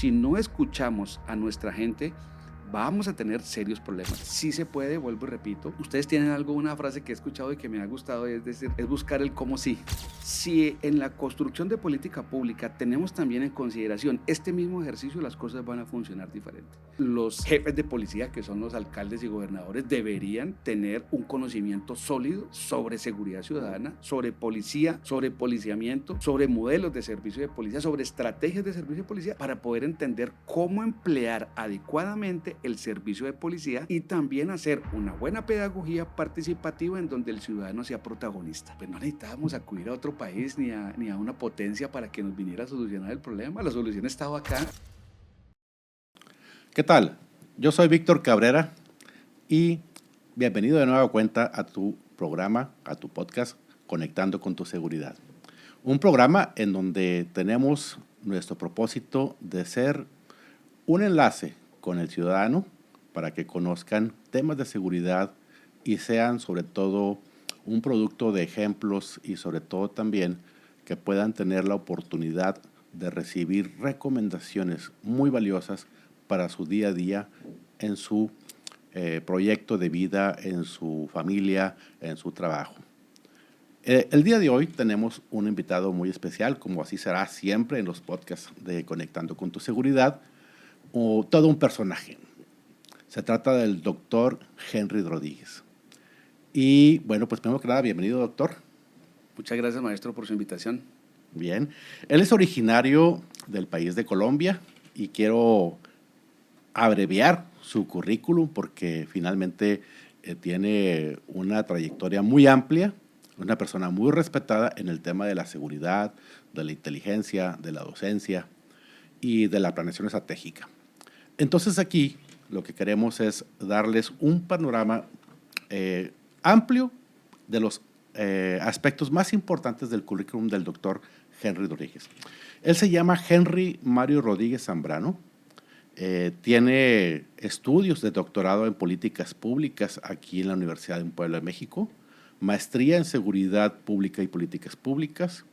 si no escuchamos a nuestra gente, vamos a tener serios problemas. Sí se puede, vuelvo y repito. Ustedes tienen una frase que he escuchado y que me ha gustado, es decir, es buscar el cómo sí. Si en la construcción de política pública tenemos también en consideración este mismo ejercicio, las cosas van a funcionar diferente. Los jefes de policía, que son los alcaldes y gobernadores, deberían tener un conocimiento sólido sobre seguridad ciudadana, sobre policía, sobre policiamiento, sobre modelos de servicio de policía, sobre estrategias de servicio de policía, para poder entender cómo emplear adecuadamente el servicio de policía y también hacer una buena pedagogía participativa en donde el ciudadano sea protagonista. Pues no necesitábamos acudir a otro país ni a una potencia para que nos viniera a solucionar el problema. La solución estaba acá. ¿Qué tal? Yo soy Víctor Cabrera y bienvenido de nueva cuenta a tu programa, a tu podcast, Conectando con tu Seguridad. Un programa en donde tenemos nuestro propósito de ser un enlace con el ciudadano para que conozcan temas de seguridad y sean sobre todo un producto de ejemplos y sobre todo también que puedan tener la oportunidad de recibir recomendaciones muy valiosas para su día a día en su proyecto de vida, en su familia, en su trabajo. El día de hoy tenemos un invitado muy especial, como así será siempre en los podcasts de Conectando con tu Seguridad, o todo un personaje. Se trata del doctor Henry Rodríguez. Y bueno, pues primero que nada, bienvenido, doctor. Muchas gracias, maestro, por su invitación. Bien. Él es originario del país de Colombia y quiero abreviar su currículum porque finalmente tiene una trayectoria muy amplia, una persona muy respetada en el tema de la seguridad, de la inteligencia, de la docencia y de la planeación estratégica. Entonces aquí lo que queremos es darles un panorama amplio de los aspectos más importantes del currículum del doctor Henry Rodríguez. Él se llama Henry Mario Rodríguez Zambrano. Tiene estudios de doctorado en políticas públicas aquí en la Universidad de Puebla de México, maestría en seguridad pública y políticas públicas.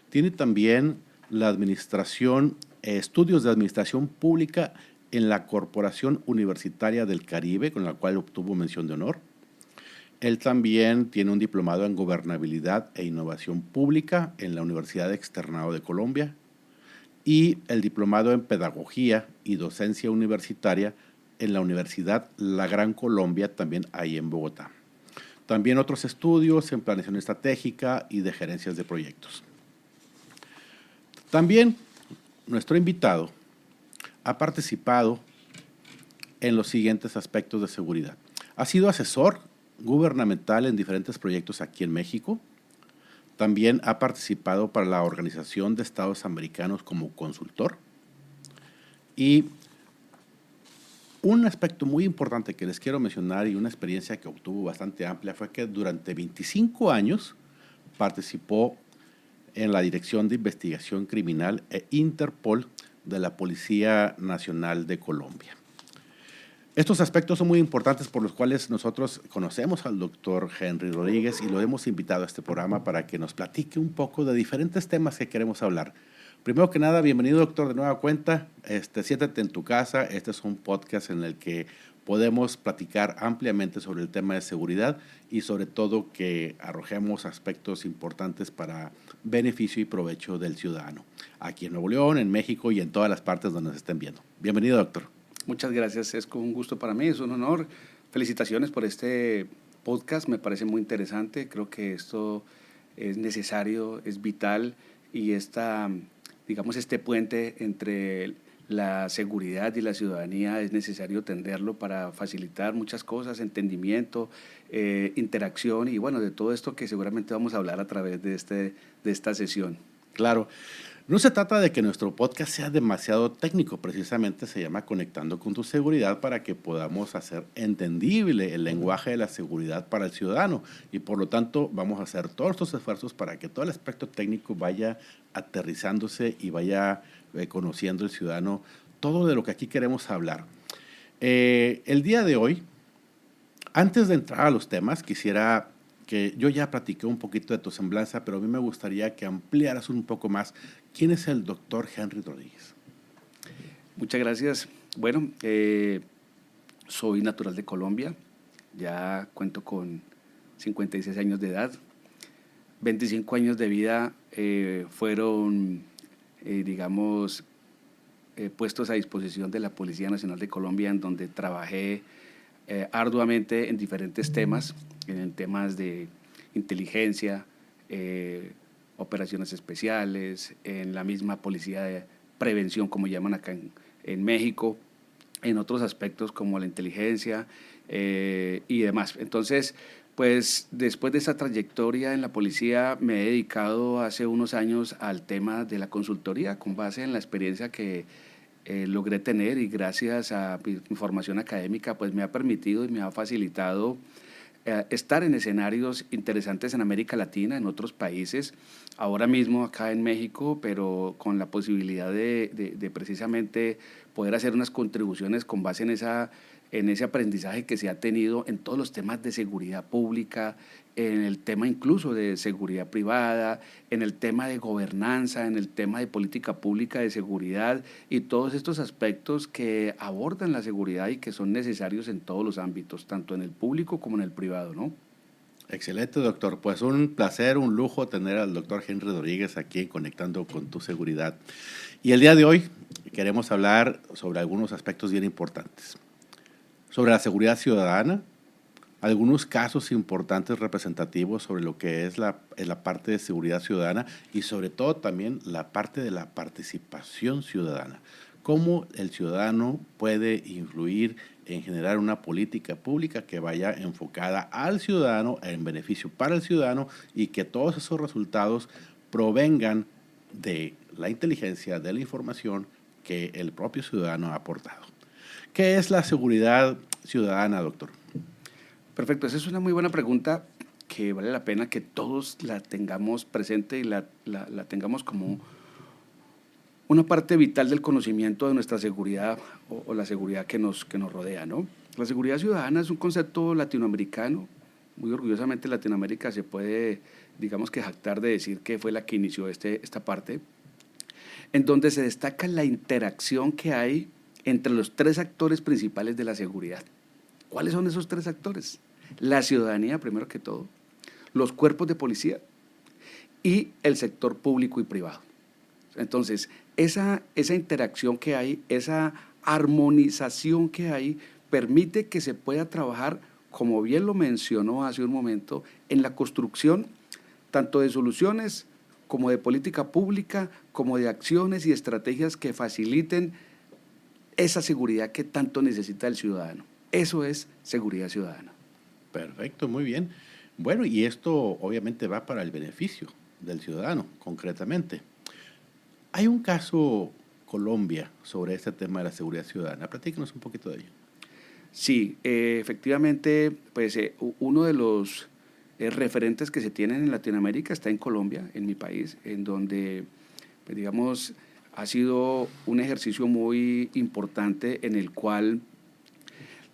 Tiene también la administración, estudios de administración pública en la Corporación Universitaria del Caribe, con la cual obtuvo mención de honor. Él también tiene un diplomado en gobernabilidad e innovación pública en la Universidad Externado de Colombia y el diplomado en pedagogía y docencia universitaria en la Universidad La Gran Colombia, también ahí en Bogotá. También otros estudios en planeación estratégica y de gerencias de proyectos. También nuestro invitado ha participado en los siguientes aspectos de seguridad. Ha sido asesor gubernamental en diferentes proyectos aquí en México. También ha participado para la Organización de Estados Americanos como consultor. Y un aspecto muy importante que les quiero mencionar y una experiencia que obtuvo bastante amplia fue que durante 25 años participó en la Dirección de Investigación Criminal e Interpol de la Policía Nacional de Colombia. Estos aspectos son muy importantes por los cuales nosotros conocemos al doctor Henry Rodríguez y lo hemos invitado a este programa para que nos platique un poco de diferentes temas que queremos hablar. Primero que nada, bienvenido, doctor, de nueva cuenta. Siéntate en tu casa. Este es un podcast en el que podemos platicar ampliamente sobre el tema de seguridad y sobre todo que arrojemos aspectos importantes para beneficio y provecho del ciudadano, aquí en Nuevo León, en México y en todas las partes donde nos estén viendo. Bienvenido, doctor. Muchas gracias, es un gusto para mí, es un honor. Felicitaciones por este podcast, me parece muy interesante, creo que esto es necesario, es vital y digamos, este puente entre la seguridad y la ciudadanía es necesario tenderlo para facilitar muchas cosas, entendimiento, interacción y bueno, de todo esto que seguramente vamos a hablar a través de esta sesión. Claro. No se trata de que nuestro podcast sea demasiado técnico, precisamente se llama Conectando con tu Seguridad para que podamos hacer entendible el lenguaje de la seguridad para el ciudadano y por lo tanto vamos a hacer todos estos esfuerzos para que todo el aspecto técnico vaya aterrizándose y vaya conociendo el ciudadano todo de lo que aquí queremos hablar. El día de hoy, antes de entrar a los temas, quisiera que yo ya platiqué un poquito de tu semblanza, pero a mí me gustaría que ampliaras un poco más. ¿Quién es el doctor Henry Rodríguez? Muchas gracias. Bueno, soy natural de Colombia, ya cuento con 56 años de edad. 25 años de vida fueron, digamos, puestos a disposición de la Policía Nacional de Colombia, en donde trabajé arduamente en diferentes temas, en temas de inteligencia, operaciones especiales, en la misma policía de prevención, como llaman acá en México, en otros aspectos como la inteligencia y demás. Entonces, pues después de esa trayectoria en la policía me he dedicado hace unos años al tema de la consultoría con base en la experiencia que logré tener, y gracias a mi formación académica pues me ha permitido y me ha facilitado estar en escenarios interesantes en América Latina, en otros países, ahora mismo acá en México, pero con la posibilidad de precisamente poder hacer unas contribuciones con base en ese aprendizaje que se ha tenido en todos los temas de seguridad pública, en el tema incluso de seguridad privada, en el tema de gobernanza, en el tema de política pública de seguridad y todos estos aspectos que abordan la seguridad y que son necesarios en todos los ámbitos, tanto en el público como en el privado, ¿no? Excelente, doctor. Pues un placer, un lujo tener al doctor Henry Rodríguez aquí en Conectando con tu Seguridad. Y el día de hoy queremos hablar sobre algunos aspectos bien importantes. Sobre la seguridad ciudadana, algunos casos importantes representativos sobre lo que es la parte de seguridad ciudadana y sobre todo también la parte de la participación ciudadana. Cómo el ciudadano puede influir en generar una política pública que vaya enfocada al ciudadano, en beneficio para el ciudadano, y que todos esos resultados provengan de la inteligencia, de la información que el propio ciudadano ha aportado. ¿Qué es la seguridad ciudadana, doctor? Perfecto, esa es una muy buena pregunta que vale la pena que todos la tengamos presente y la tengamos como una parte vital del conocimiento de nuestra seguridad o la seguridad que nos rodea, ¿no? La seguridad ciudadana es un concepto latinoamericano. Muy orgullosamente Latinoamérica se puede, digamos que jactar de decir que fue la que inició esta parte, en donde se destaca la interacción que hay entre los tres actores principales de la seguridad. ¿Cuáles son esos tres actores? La ciudadanía, primero que todo, los cuerpos de policía y el sector público y privado. Entonces, esa interacción que hay, esa armonización que hay, permite que se pueda trabajar, como bien lo mencionó hace un momento, en la construcción tanto de soluciones como de política pública, como de acciones y estrategias que faciliten esa seguridad que tanto necesita el ciudadano. Eso es seguridad ciudadana. Perfecto, muy bien. Bueno, y esto obviamente va para el beneficio del ciudadano, concretamente. Hay un caso Colombia sobre este tema de la seguridad ciudadana. Platícanos un poquito de ello. Sí, efectivamente, pues uno de los referentes que se tienen en Latinoamérica está en Colombia, en mi país, en donde, pues, digamos, ha sido un ejercicio muy importante en el cual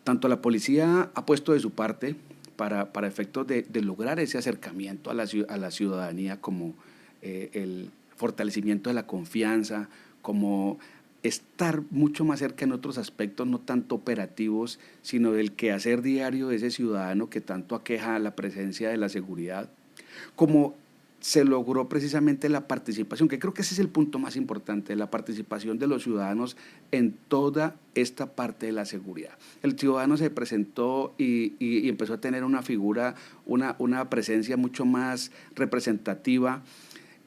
tanto la policía ha puesto de su parte para efectos de lograr ese acercamiento a la ciudadanía, como el fortalecimiento de la confianza, como estar mucho más cerca en otros aspectos, no tanto operativos, sino del quehacer diario de ese ciudadano que tanto aqueja la presencia de la seguridad, como se logró precisamente la participación, que creo que ese es el punto más importante, la participación de los ciudadanos en toda esta parte de la seguridad. El ciudadano se presentó y empezó a tener una figura, una presencia mucho más representativa.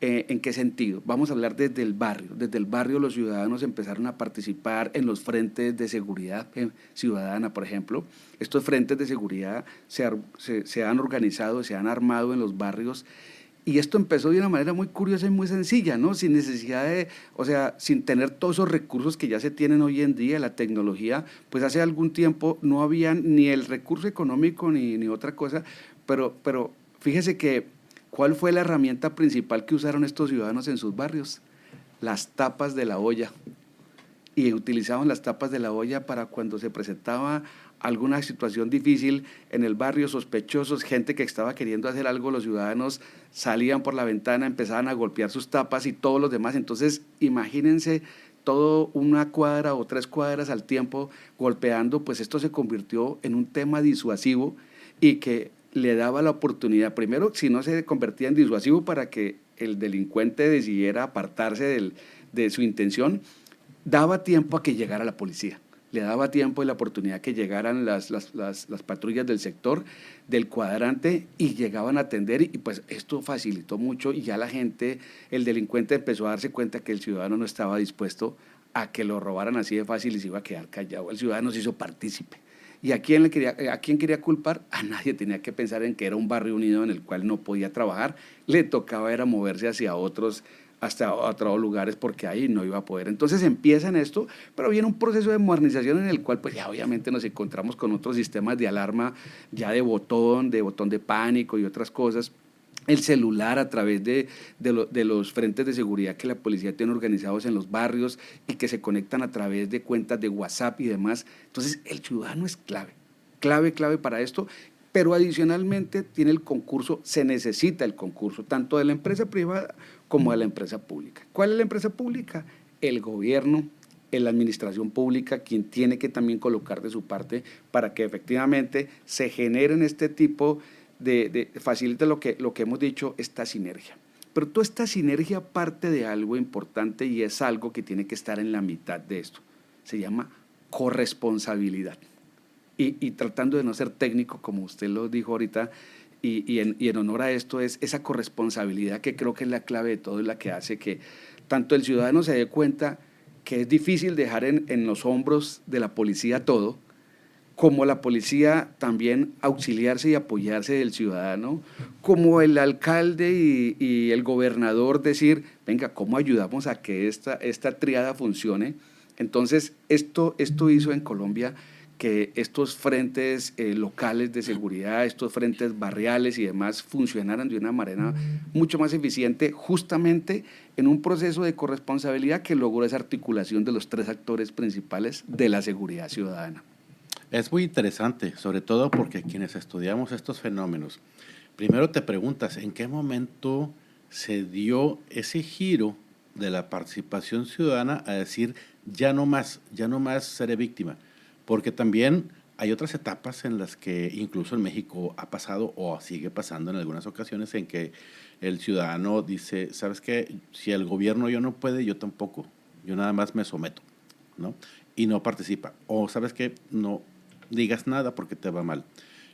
¿En qué sentido? Vamos a hablar desde el barrio. Desde el barrio los ciudadanos empezaron a participar en los frentes de seguridad ciudadana, por ejemplo. Estos frentes de seguridad se han organizado, se han armado en los barrios. Y esto empezó de una manera muy curiosa y muy sencilla, ¿no? Sin necesidad o sea, sin tener todos esos recursos que ya se tienen hoy en día, la tecnología, pues hace algún tiempo no había ni el recurso económico ni otra cosa, pero fíjese que, ¿cuál fue la herramienta principal que usaron estos ciudadanos en sus barrios? Las tapas de la olla. Y utilizaban las tapas de la olla para cuando se presentaba alguna situación difícil en el barrio, sospechosos, gente que estaba queriendo hacer algo, los ciudadanos salían por la ventana, empezaban a golpear sus tapas y todos los demás. Entonces, imagínense todo una cuadra o 3 cuadras al tiempo golpeando, pues esto se convirtió en un tema disuasivo y que le daba la oportunidad, primero, si no se convertía en disuasivo para que el delincuente decidiera apartarse de su intención, daba tiempo a que llegara la policía, le daba tiempo y la oportunidad que llegaran las patrullas del sector, del cuadrante, y llegaban a atender, y pues esto facilitó mucho, y ya la gente, el delincuente empezó a darse cuenta que el ciudadano no estaba dispuesto a que lo robaran así de fácil y se iba a quedar callado. El ciudadano se hizo partícipe. ¿Y a quién quería culpar? A nadie. Tenía que pensar en que era un barrio unido en el cual no podía trabajar, le tocaba era moverse hacia otros, hasta otros lugares, porque ahí no iba a poder. Entonces empieza en esto, pero viene un proceso de modernización en el cual pues ya obviamente nos encontramos con otros sistemas de alarma, ya de botón de pánico y otras cosas. El celular a través de los frentes de seguridad que la policía tiene organizados en los barrios y que se conectan a través de cuentas de WhatsApp y demás. Entonces el ciudadano es clave para esto, pero adicionalmente tiene el concurso, se necesita el concurso tanto de la empresa privada como de la empresa pública. ¿Cuál es la empresa pública? El gobierno, la administración pública, quien tiene que también colocar de su parte para que efectivamente se generen este tipo facilita lo que hemos dicho, esta sinergia. Pero toda esta sinergia parte de algo importante y es algo que tiene que estar en la mitad de esto. Se llama corresponsabilidad. Y tratando de no ser técnico, como usted lo dijo ahorita, y en honor a esto, es esa corresponsabilidad que creo que es la clave de todo y la que hace que tanto el ciudadano se dé cuenta que es difícil dejar en los hombros de la policía todo, como la policía también auxiliarse y apoyarse del ciudadano, como el alcalde y el gobernador decir, venga, ¿cómo ayudamos a que esta tríada funcione? Entonces, esto hizo en Colombia que estos frentes locales de seguridad, estos frentes barriales y demás funcionaran de una manera mucho más eficiente, justamente en un proceso de corresponsabilidad que logró esa articulación de los 3 actores principales de la seguridad ciudadana. Es muy interesante, sobre todo porque quienes estudiamos estos fenómenos, primero te preguntas, ¿en qué momento se dio ese giro de la participación ciudadana a decir, ya no más seré víctima? Porque también hay otras etapas en las que incluso en México ha pasado o sigue pasando en algunas ocasiones en que el ciudadano dice, ¿sabes qué? Si el gobierno yo no puede, yo tampoco, yo nada más me someto, ¿no? Y no participa. O ¿sabes qué? No digas nada porque te va mal.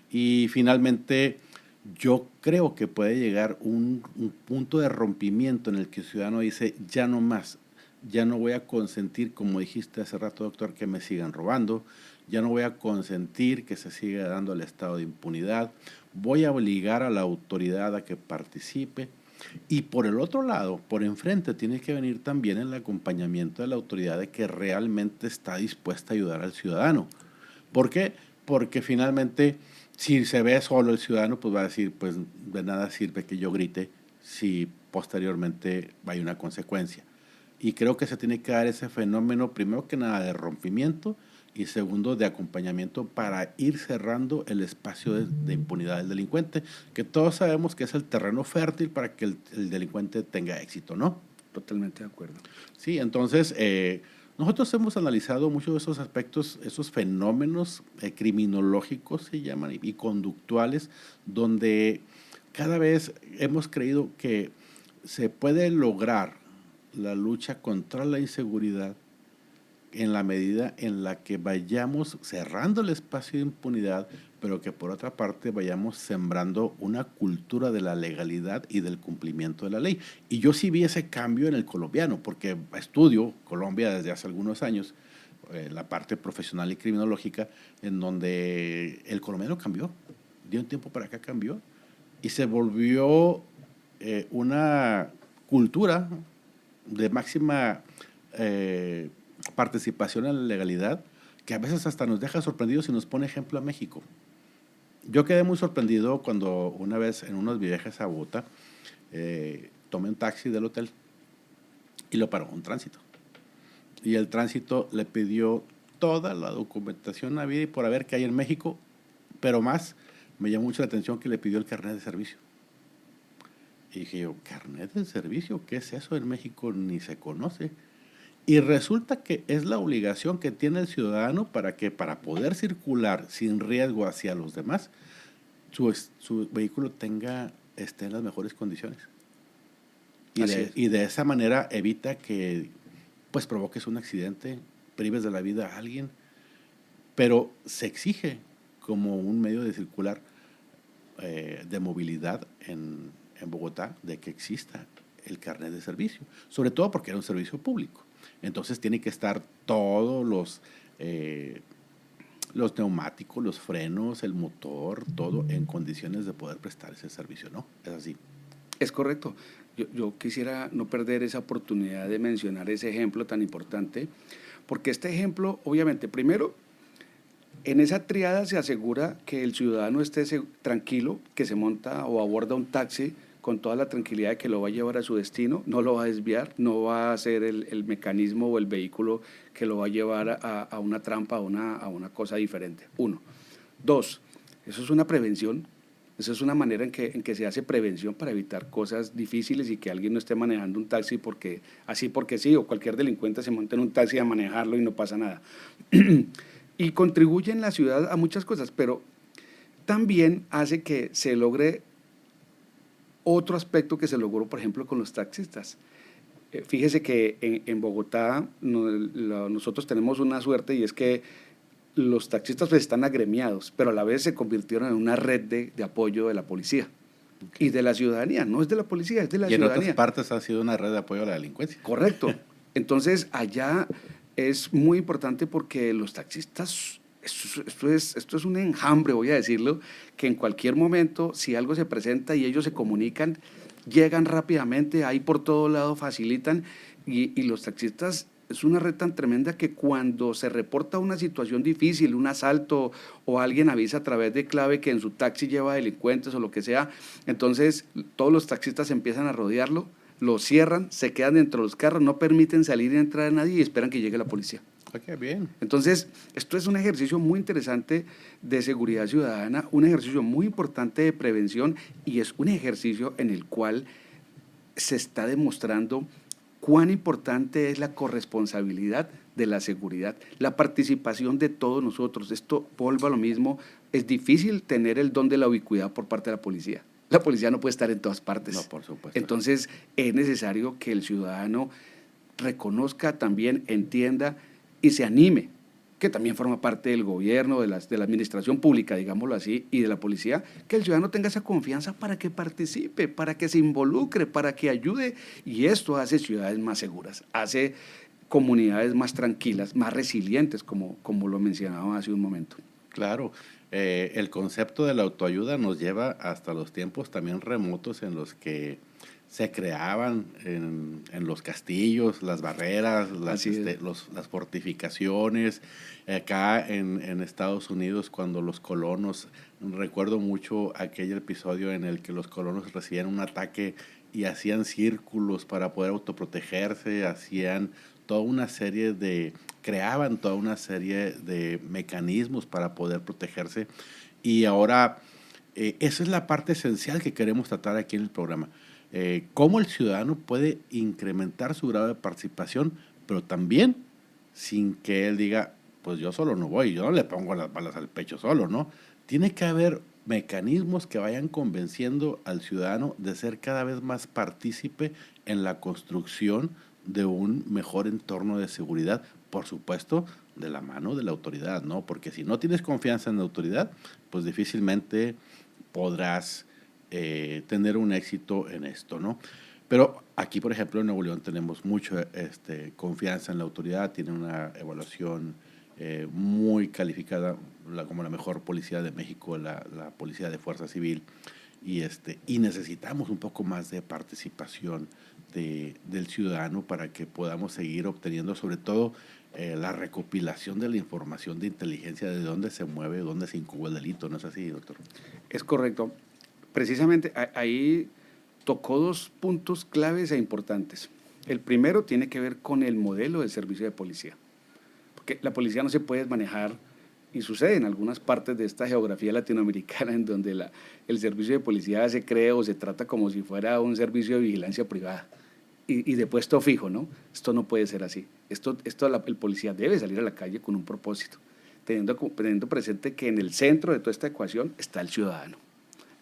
Y finalmente yo creo que puede llegar un punto de rompimiento en el que el ciudadano dice, ya no más, ya no voy a consentir, como dijiste hace rato, doctor, que me sigan robando, ya no voy a consentir que se siga dando el estado de impunidad, voy a obligar a la autoridad a que participe. Y por el otro lado, por enfrente, tiene que venir también el acompañamiento de la autoridad de que realmente está dispuesta a ayudar al ciudadano. ¿Por qué? Porque finalmente, si se ve solo el ciudadano, pues va a decir, pues de nada sirve que yo grite si posteriormente hay una consecuencia. Y creo que se tiene que dar ese fenómeno, primero que nada, de rompimiento y segundo, de acompañamiento para ir cerrando el espacio de impunidad del delincuente, que todos sabemos que es el terreno fértil para que el delincuente tenga éxito, ¿no? Totalmente de acuerdo. Sí, entonces nosotros hemos analizado muchos de esos aspectos, esos fenómenos criminológicos se llaman y conductuales, donde cada vez hemos creído que se puede lograr la lucha contra la inseguridad en la medida en la que vayamos cerrando el espacio de impunidad, pero que por otra parte vayamos sembrando una cultura de la legalidad y del cumplimiento de la ley. Y yo sí vi ese cambio en el colombiano, porque estudio Colombia desde hace algunos años, la parte profesional y criminológica, en donde el colombiano cambió, de un tiempo para acá cambió, y se volvió una cultura de máxima participación en la legalidad, que a veces hasta nos deja sorprendidos y nos pone ejemplo a México. Yo quedé muy sorprendido cuando una vez en unos viajes a Bogotá tomé un taxi del hotel y lo paró un tránsito. Y el tránsito le pidió toda la documentación habida y por haber que hay en México, pero más me llamó mucho la atención que le pidió el carnet de servicio. Y dije yo, ¿carnet de servicio? ¿Qué es eso? En México ni se conoce. Y resulta que es la obligación que tiene el ciudadano para poder circular sin riesgo hacia los demás, su vehículo esté en las mejores condiciones. Así es. Y de esa manera evita que pues provoques un accidente, prives de la vida a alguien, pero se exige como un medio de circular de movilidad en Bogotá de que exista el carnet de servicio, sobre todo porque era un servicio público. Entonces tiene que estar todos los neumáticos, los frenos, el motor, todo en condiciones de poder prestar ese servicio, ¿no? Es así. Es correcto. Yo quisiera no perder esa oportunidad de mencionar ese ejemplo tan importante, porque este ejemplo, obviamente, primero, en esa triada se asegura que el ciudadano esté tranquilo, que se monta o aborda un taxi con toda la tranquilidad de que lo va a llevar a su destino, no lo va a desviar, no va a ser el mecanismo o el vehículo que lo va a llevar a una trampa, a una cosa diferente. Uno. Dos, eso es una prevención. Esa es una manera en que se hace prevención para evitar cosas difíciles y que alguien no esté manejando un taxi porque sí, o cualquier delincuente se monta en un taxi a manejarlo y no pasa nada. Y contribuye en la ciudad a muchas cosas, pero también hace que se logre otro aspecto que se logró, por ejemplo, con los taxistas. Fíjese que en Bogotá nosotros tenemos una suerte y es que los taxistas pues están agremiados, pero a la vez se convirtieron en una red de apoyo de la policía y de la ciudadanía. No es de la policía, es de la Y en otras ciudadanía. partes ha sido una red de apoyo a la delincuencia. Correcto. Entonces, allá es muy importante porque los taxistas, esto es un enjambre, voy a decirlo, que en cualquier momento, si algo se presenta y ellos se comunican, llegan rápidamente, ahí por todo lado facilitan, y los taxistas es una red tan tremenda que cuando se reporta una situación difícil, un asalto o alguien avisa a través de clave que en su taxi lleva delincuentes o lo que sea, entonces todos los taxistas empiezan a rodearlo, lo cierran, se quedan dentro de los carros, no permiten salir y entrar a nadie y esperan que llegue la policía. Ok, bien. Entonces, esto es un ejercicio muy interesante de seguridad ciudadana, un ejercicio muy importante de prevención y es un ejercicio en el cual se está demostrando cuán importante es la corresponsabilidad de la seguridad, la participación de todos nosotros. Esto vuelve a lo mismo, es difícil tener el don de la ubicuidad por parte de la policía. La policía no puede estar en todas partes. No, por supuesto. Entonces, es necesario que el ciudadano reconozca, también entienda y se anime, que también forma parte del gobierno, de la administración pública, digámoslo así, y de la policía, que el ciudadano tenga esa confianza para que participe, para que se involucre, para que ayude, y esto hace ciudades más seguras, hace comunidades más tranquilas, más resilientes, como lo mencionaba hace un momento. Claro, el concepto de la autoayuda nos lleva hasta los tiempos también remotos en los que se creaban en los castillos, las barreras, las fortificaciones. Acá en Estados Unidos, cuando los colonos, recuerdo mucho aquel episodio en el que los colonos recibían un ataque y hacían círculos para poder autoprotegerse, creaban toda una serie de mecanismos para poder protegerse. Y ahora, esa es la parte esencial que queremos tratar aquí en el programa. Cómo el ciudadano puede incrementar su grado de participación, pero también sin que él diga, pues yo solo no voy, yo no le pongo las balas al pecho solo, ¿no? Tiene que haber mecanismos que vayan convenciendo al ciudadano de ser cada vez más partícipe en la construcción de un mejor entorno de seguridad, por supuesto, de la mano de la autoridad, ¿no? Porque si no tienes confianza en la autoridad, pues difícilmente podrás tener un éxito en esto, ¿no? Pero aquí, por ejemplo, en Nuevo León tenemos mucha confianza en la autoridad, tiene una evaluación muy calificada como la mejor policía de México, la policía de Fuerza Civil, y necesitamos un poco más de participación del ciudadano para que podamos seguir obteniendo sobre todo la recopilación de la información de inteligencia de dónde se mueve, dónde se incuba el delito. ¿No es así, doctor? Es correcto. Precisamente ahí tocó dos puntos claves e importantes. El primero tiene que ver con el modelo del servicio de policía, porque la policía no se puede manejar, y sucede en algunas partes de esta geografía latinoamericana en donde el servicio de policía se cree o se trata como si fuera un servicio de vigilancia privada. y de puesto fijo, ¿no? Esto no puede ser así. El policía debe salir a la calle con un propósito, teniendo presente que en el centro de toda esta ecuación está el ciudadano.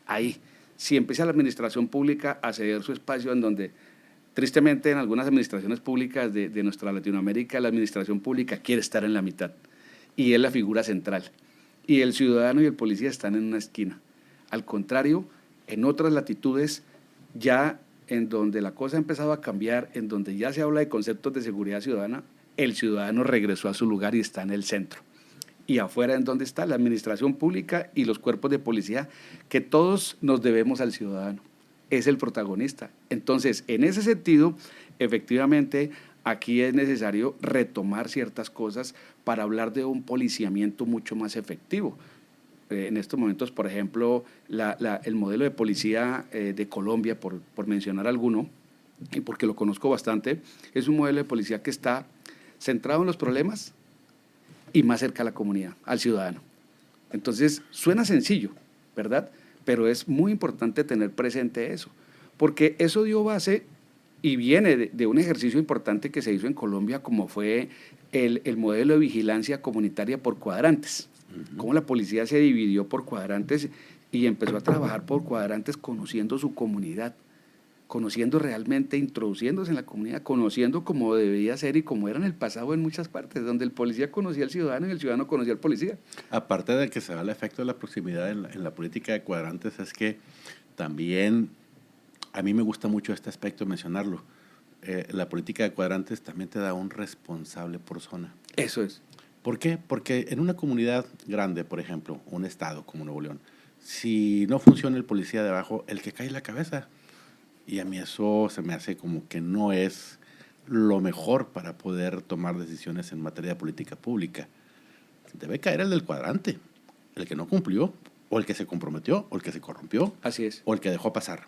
Ahí, si empieza la administración pública a ceder su espacio en donde, tristemente, en algunas administraciones públicas de nuestra Latinoamérica, la administración pública quiere estar en la mitad y es la figura central. Y el ciudadano y el policía están en una esquina. Al contrario, en otras latitudes, ya en donde la cosa ha empezado a cambiar, en donde ya se habla de conceptos de seguridad ciudadana, el ciudadano regresó a su lugar y está en el centro. Y afuera, en donde está la administración pública y los cuerpos de policía, que todos nos debemos al ciudadano. Es el protagonista. Entonces, en ese sentido, efectivamente, aquí es necesario retomar ciertas cosas para hablar de un policiamiento mucho más efectivo. En estos momentos, por ejemplo, el modelo de policía de Colombia, por mencionar alguno, y porque lo conozco bastante, es un modelo de policía que está centrado en los problemas y más cerca a la comunidad, al ciudadano. Entonces, suena sencillo, ¿verdad? Pero es muy importante tener presente eso, porque eso dio base y viene de un ejercicio importante que se hizo en Colombia, como fue el modelo de vigilancia comunitaria por cuadrantes. Cómo la policía se dividió por cuadrantes y empezó a trabajar por cuadrantes conociendo su comunidad, conociendo realmente, introduciéndose en la comunidad, conociendo cómo debía ser y cómo era en el pasado en muchas partes, donde el policía conocía al ciudadano y el ciudadano conocía al policía. Aparte de que se da el efecto de la proximidad en la política de cuadrantes, es que también a mí me gusta mucho este aspecto de mencionarlo. La política de cuadrantes también te da un responsable por zona. Eso es. ¿Por qué? Porque en una comunidad grande, por ejemplo, un estado como Nuevo León, si no funciona el policía de abajo, el que cae la cabeza. Y a mí eso se me hace como que no es lo mejor para poder tomar decisiones en materia de política pública. Debe caer el del cuadrante, el que no cumplió, o el que se comprometió, o el que se corrompió, Así es. o el que dejó pasar,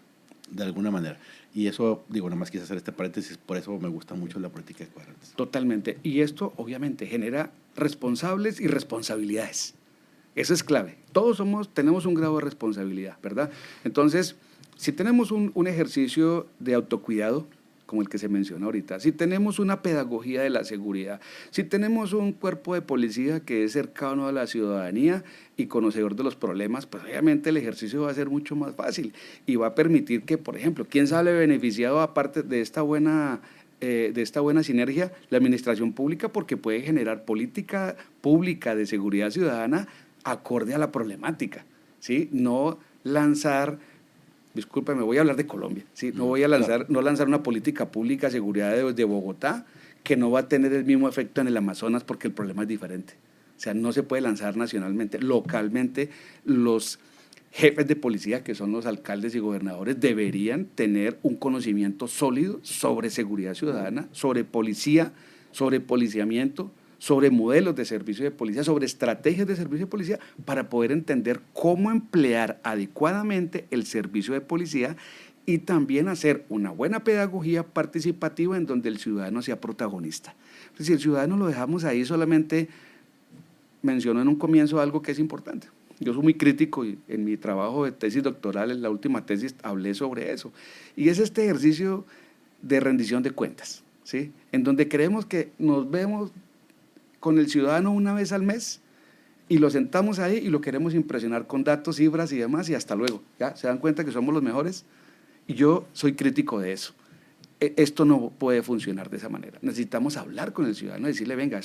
de alguna manera. Y eso, digo, nada más quise hacer este paréntesis, por eso me gusta mucho la política de cuadrantes. Totalmente. Y esto, obviamente, genera responsables y responsabilidades. Eso es clave. Todos tenemos un grado de responsabilidad, ¿verdad? Entonces, si tenemos un ejercicio de autocuidado, como el que se menciona ahorita, si tenemos una pedagogía de la seguridad, si tenemos un cuerpo de policía que es cercano a la ciudadanía y conocedor de los problemas, pues obviamente el ejercicio va a ser mucho más fácil y va a permitir que, por ejemplo, ¿quién sale beneficiado aparte de esta buena sinergia? La administración pública, porque puede generar política pública de seguridad ciudadana acorde a la problemática, ¿sí? No lanzar, discúlpeme, voy a hablar de Colombia, ¿sí? No voy a lanzar una política pública de seguridad de Bogotá que no va a tener el mismo efecto en el Amazonas porque el problema es diferente. O sea, no se puede lanzar nacionalmente. Localmente, los jefes de policía, que son los alcaldes y gobernadores, deberían tener un conocimiento sólido sobre seguridad ciudadana, sobre policía, sobre policiamiento, sobre modelos de servicio de policía, sobre estrategias de servicio de policía, para poder entender cómo emplear adecuadamente el servicio de policía y también hacer una buena pedagogía participativa en donde el ciudadano sea protagonista. Si el ciudadano lo dejamos ahí, solamente menciono en un comienzo algo que es importante. Yo soy muy crítico y en mi trabajo de tesis doctoral, en la última tesis, hablé sobre eso. Y es este ejercicio de rendición de cuentas, ¿sí? En donde creemos que nos vemos con el ciudadano una vez al mes y lo sentamos ahí y lo queremos impresionar con datos, cifras y demás, y hasta luego. ¿Ya? ¿Se dan cuenta que somos los mejores? Y yo soy crítico de eso. Esto no puede funcionar de esa manera. Necesitamos hablar con el ciudadano, decirle, venga,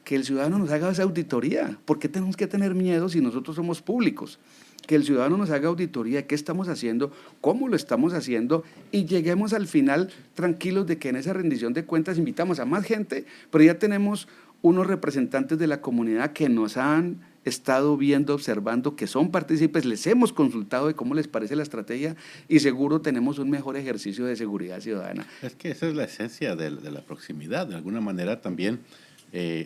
que el ciudadano nos haga esa auditoría. ¿Por qué tenemos que tener miedo si nosotros somos públicos? Que el ciudadano nos haga auditoría de qué estamos haciendo, cómo lo estamos haciendo, y lleguemos al final tranquilos de que en esa rendición de cuentas invitamos a más gente, pero ya tenemos unos representantes de la comunidad que nos han estado viendo, observando, que son partícipes, les hemos consultado de cómo les parece la estrategia y seguro tenemos un mejor ejercicio de seguridad ciudadana. Es que esa es la esencia de la proximidad, de alguna manera también,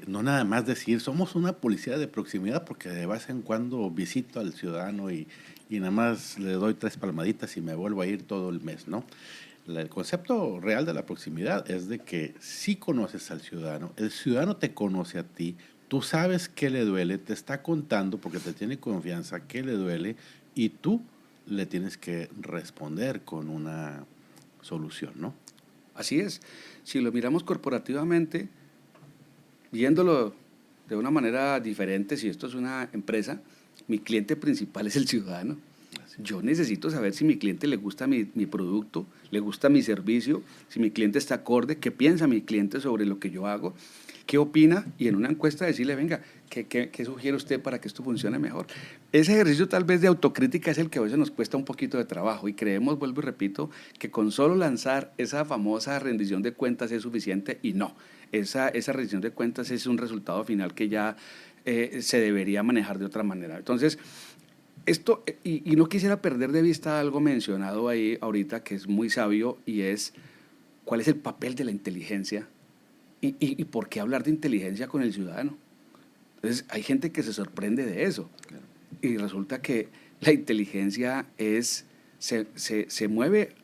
no nada más decir, somos una policía de proximidad porque de vez en cuando visito al ciudadano y nada más le doy 3 palmaditas y me vuelvo a ir todo el mes, ¿no? El concepto real de la proximidad es de que sí conoces al ciudadano, el ciudadano te conoce a ti, tú sabes qué le duele, te está contando porque te tiene confianza qué le duele y tú le tienes que responder con una solución, ¿no? Así es. Si lo miramos corporativamente, viéndolo de una manera diferente, si esto es una empresa, mi cliente principal es el ciudadano. Yo necesito saber si mi cliente le gusta mi producto, le gusta mi servicio, si mi cliente está acorde, qué piensa mi cliente sobre lo que yo hago, qué opina, y en una encuesta decirle, venga, ¿qué sugiere usted para que esto funcione mejor? Ese ejercicio tal vez de autocrítica es el que a veces nos cuesta un poquito de trabajo y creemos, vuelvo y repito, que con solo lanzar esa famosa rendición de cuentas es suficiente, y no. Esa rendición de cuentas es un resultado final que ya se debería manejar de otra manera. Entonces, esto, y no quisiera perder de vista algo mencionado ahí ahorita que es muy sabio, y es cuál es el papel de la inteligencia y por qué hablar de inteligencia con el ciudadano. Entonces, hay gente que se sorprende de eso. Claro. Y resulta que la inteligencia se mueve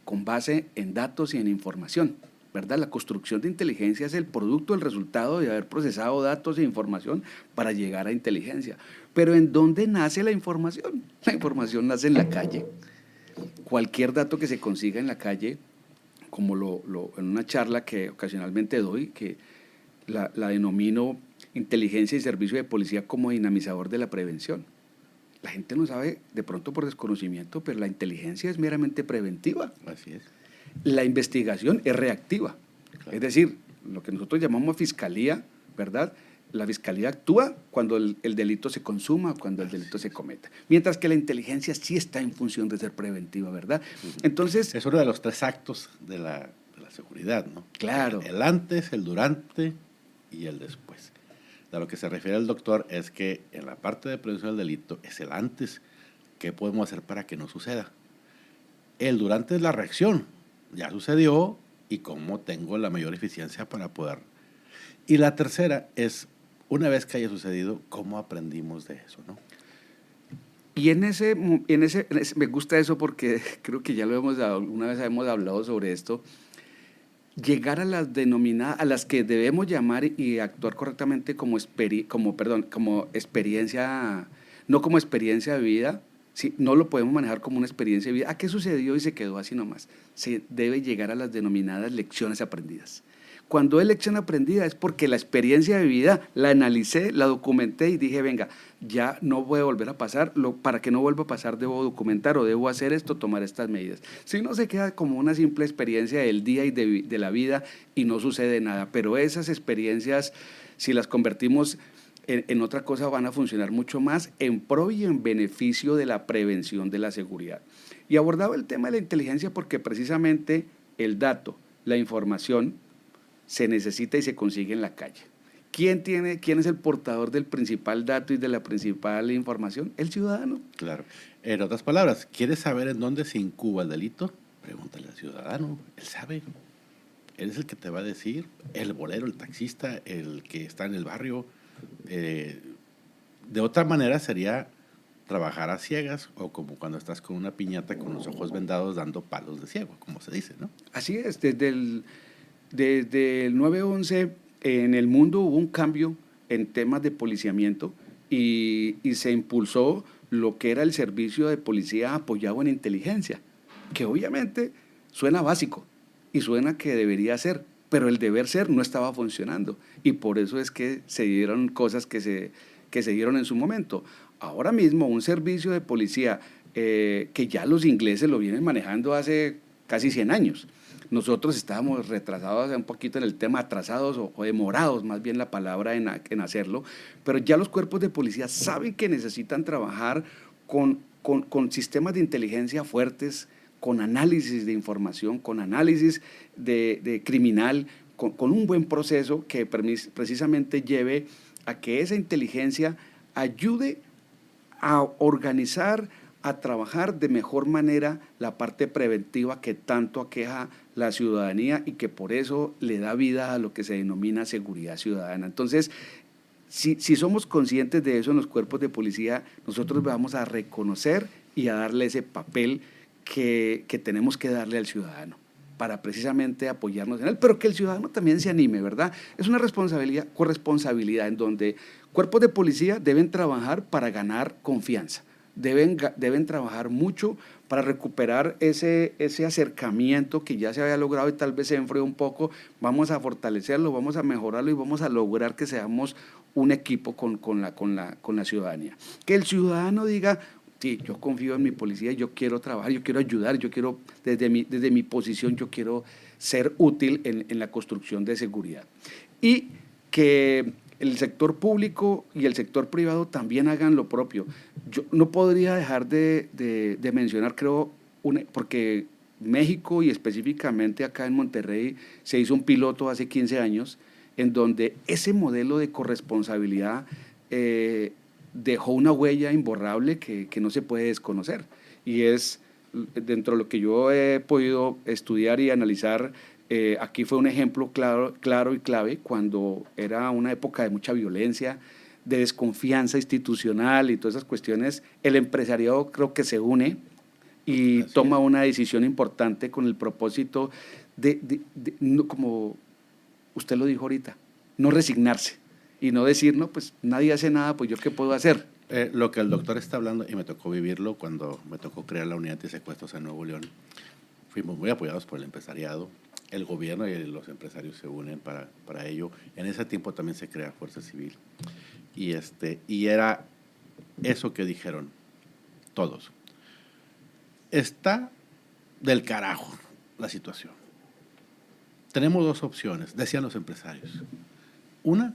con base en datos y en información, ¿verdad? La construcción de inteligencia es el producto, el resultado de haber procesado datos e información para llegar a inteligencia. Pero ¿en dónde nace la información? La información nace en la calle. Cualquier dato que se consiga en la calle, como en una charla que ocasionalmente doy, que la denomino inteligencia y servicio de policía como dinamizador de la prevención. La gente no sabe, de pronto por desconocimiento, pero la inteligencia es meramente preventiva. Así es. La investigación es reactiva. Claro. Es decir, lo que nosotros llamamos fiscalía, ¿verdad? La fiscalía actúa cuando el delito se consuma, cuando el delito se cometa. Mientras que la inteligencia sí está en función de ser preventiva, ¿verdad? Entonces, es uno de los 3 actos de la seguridad, ¿no? Claro. El antes, el durante y el después. A lo que se refiere el doctor es que en la parte de prevención del delito es el antes. ¿Qué podemos hacer para que no suceda? El durante es la reacción. Ya sucedió y cómo tengo la mayor eficiencia para poder. Y la tercera es, una vez que haya sucedido, ¿cómo aprendimos de eso, no? Y en ese me gusta eso porque creo que ya una vez hemos hablado sobre esto. Llegar a las denominadas, a las que debemos llamar y actuar correctamente como experiencia, no como experiencia de vida, ¿sí? No lo podemos manejar como una experiencia de vida. ¿A qué sucedió y se quedó así nomás? Se debe llegar a las denominadas lecciones aprendidas. Cuando es lección aprendida es porque la experiencia de vida la analicé, la documenté y dije, venga, ya no voy a volver a pasar, para que no vuelva a pasar debo documentar o debo hacer esto, tomar estas medidas. Si no, se queda como una simple experiencia del día y de la vida y no sucede nada, pero esas experiencias, si las convertimos en otra cosa, van a funcionar mucho más en pro y en beneficio de la prevención de la seguridad. Y abordaba el tema de la inteligencia porque precisamente el dato, la información, se necesita y se consigue en la calle. ¿Quién es el portador del principal dato y de la principal información? El ciudadano. Claro. En otras palabras, ¿quieres saber en dónde se incuba el delito? Pregúntale al ciudadano. Él sabe. Él es el que te va a decir. El bolero, el taxista, el que está en el barrio. De otra manera sería trabajar a ciegas o como cuando estás con una piñata con los ojos vendados dando palos de ciego, como se dice, ¿no? Así es. Desde el 9/11 en el mundo hubo un cambio en temas de policiamiento y se impulsó lo que era el servicio de policía apoyado en inteligencia, que obviamente suena básico y suena que debería ser, pero el deber ser no estaba funcionando y por eso es que se dieron cosas que se dieron en su momento. Ahora mismo un servicio de policía que ya los ingleses lo vienen manejando hace casi 100 años. Nosotros estábamos retrasados un poquito en el tema, atrasados o demorados, más bien la palabra en hacerlo, pero ya los cuerpos de policía saben que necesitan trabajar con sistemas de inteligencia fuertes, con análisis de información, con análisis de criminal, con un buen proceso que precisamente lleve a que esa inteligencia ayude a organizar, a trabajar de mejor manera la parte preventiva que tanto aqueja la ciudadanía y que por eso le da vida a lo que se denomina seguridad ciudadana. Entonces, si somos conscientes de eso en los cuerpos de policía, nosotros vamos a reconocer y a darle ese papel que tenemos que darle al ciudadano para precisamente apoyarnos en él, pero que el ciudadano también se anime, ¿verdad? Es una corresponsabilidad en donde cuerpos de policía deben trabajar para ganar confianza. deben trabajar mucho para recuperar ese acercamiento que ya se había logrado y tal vez se enfrió un poco. Vamos a fortalecerlo, vamos a mejorarlo y vamos a lograr que seamos un equipo con la ciudadanía. Que el ciudadano diga, sí, yo confío en mi policía, yo quiero trabajar, yo quiero ayudar, yo quiero, desde mi posición, yo quiero ser útil en la construcción de seguridad. Y que el sector público y el sector privado también hagan lo propio. Yo no podría dejar de mencionar, creo, porque México y específicamente acá en Monterrey se hizo un piloto hace 15 años en donde ese modelo de corresponsabilidad dejó una huella imborrable que no se puede desconocer. Y es, dentro de lo que yo he podido estudiar y analizar, aquí fue un ejemplo claro y clave cuando era una época de mucha violencia, de desconfianza institucional y todas esas cuestiones. El empresariado creo que se une y Así toma es. una decisión importante con el propósito no, como usted lo dijo ahorita, no resignarse y no decir, no, pues nadie hace nada, pues yo qué puedo hacer. Lo que el doctor está hablando, y me tocó vivirlo cuando me tocó crear la unidad de secuestros en Nuevo León, fuimos muy apoyados por el empresariado, el gobierno y los empresarios se unen para ello. En ese tiempo también se crea Fuerza Civil. Y era eso que dijeron todos. Está del carajo la situación. Tenemos dos opciones, decían los empresarios. Una,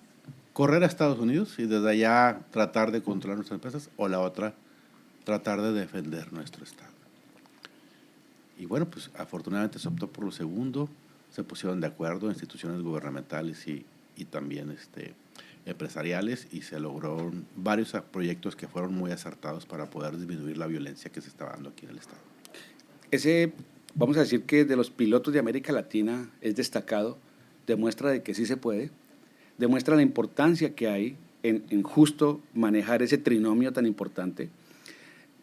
correr a Estados Unidos y desde allá tratar de controlar nuestras empresas, o la otra, tratar de defender nuestro Estado. Y bueno, pues afortunadamente se optó por lo segundo, se pusieron de acuerdo instituciones gubernamentales y también empresariales, y se lograron varios proyectos que fueron muy acertados para poder disminuir la violencia que se estaba dando aquí en el Estado. Ese, vamos a decir que de los pilotos de América Latina es destacado, demuestra de que sí se puede, demuestra la importancia que hay en justo manejar ese trinomio tan importante.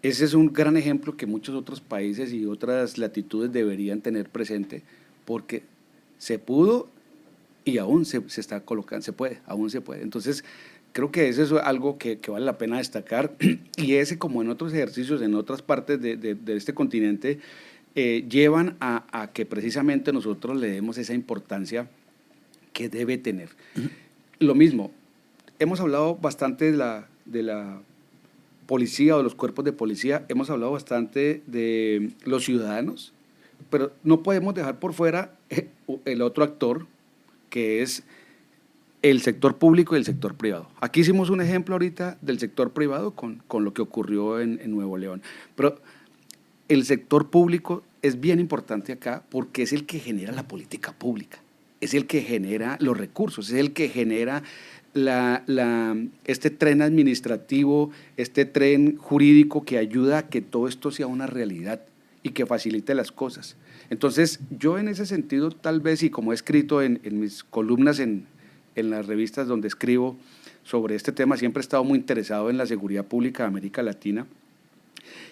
Ese es un gran ejemplo que muchos otros países y otras latitudes deberían tener presente, porque se pudo y aún se está colocando, se puede, aún se puede. Entonces, creo que eso es algo que vale la pena destacar, y ese, como en otros ejercicios, en otras partes de este continente, llevan a que precisamente nosotros le demos esa importancia que debe tener. Lo mismo, hemos hablado bastante de la policía o de los cuerpos de policía, hemos hablado bastante de los ciudadanos, pero no podemos dejar por fuera el otro actor, que es el sector público y el sector privado. Aquí hicimos un ejemplo ahorita del sector privado con lo que ocurrió en Nuevo León, pero el sector público es bien importante acá porque es el que genera la política pública, es el que genera los recursos, es el que genera este tren administrativo, este tren jurídico que ayuda a que todo esto sea una realidad y que facilite las cosas. Entonces, yo en ese sentido, tal vez, y como he escrito en mis columnas en las revistas donde escribo sobre este tema, siempre he estado muy interesado en la seguridad pública de América Latina,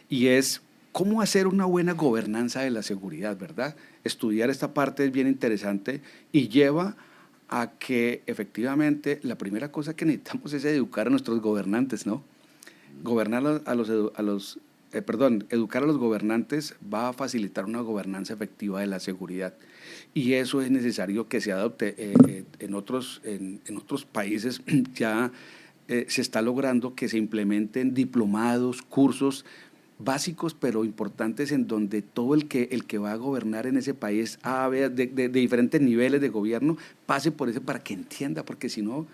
y es cómo hacer una buena gobernanza de la seguridad, ¿verdad? Estudiar esta parte es bien interesante y lleva a que efectivamente la primera cosa que necesitamos es educar a nuestros gobernantes, ¿no? Educar a los gobernantes va a facilitar una gobernanza efectiva de la seguridad, y eso es necesario que se adopte. En otros países ya se está logrando que se implementen diplomados, cursos básicos pero importantes, en donde todo el que va a gobernar en ese país de diferentes niveles de gobierno pase por ese para que entienda, porque si no,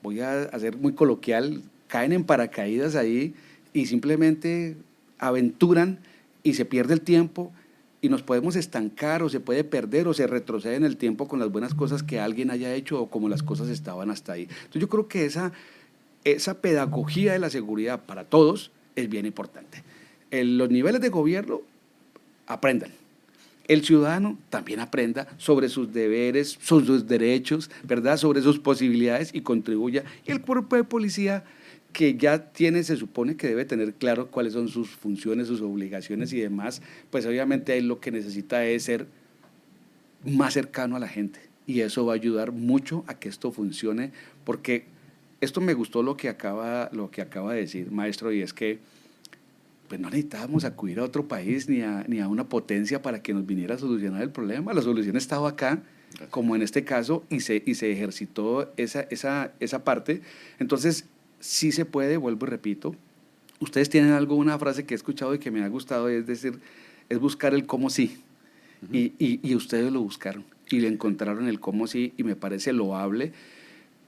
voy a hacer muy coloquial, caen en paracaídas ahí y simplemente aventuran y se pierde el tiempo y nos podemos estancar, o se puede perder o se retrocede en el tiempo con las buenas cosas que alguien haya hecho o como las cosas estaban hasta ahí. Entonces yo creo que esa pedagogía de la seguridad para todos es bien importante. Los niveles de gobierno aprendan. El ciudadano también aprenda sobre sus deberes, sobre sus derechos, ¿verdad? Sobre sus posibilidades y contribuya. Y el cuerpo de policía, que ya se supone que debe tener claro cuáles son sus funciones, sus obligaciones y demás, pues obviamente ahí lo que necesita es ser más cercano a la gente. Y eso va a ayudar mucho a que esto funcione, porque esto me gustó lo que acaba de decir, maestro, y es que pues no necesitábamos acudir a otro país ni a una potencia para que nos viniera a solucionar el problema. La solución estaba acá, como en este caso, y se ejercitó esa parte. Entonces, sí se puede, vuelvo y repito. Ustedes tienen algo, una frase que he escuchado y que me ha gustado, es decir, es buscar el cómo sí. Y ustedes lo buscaron y le encontraron el cómo sí, y me parece loable.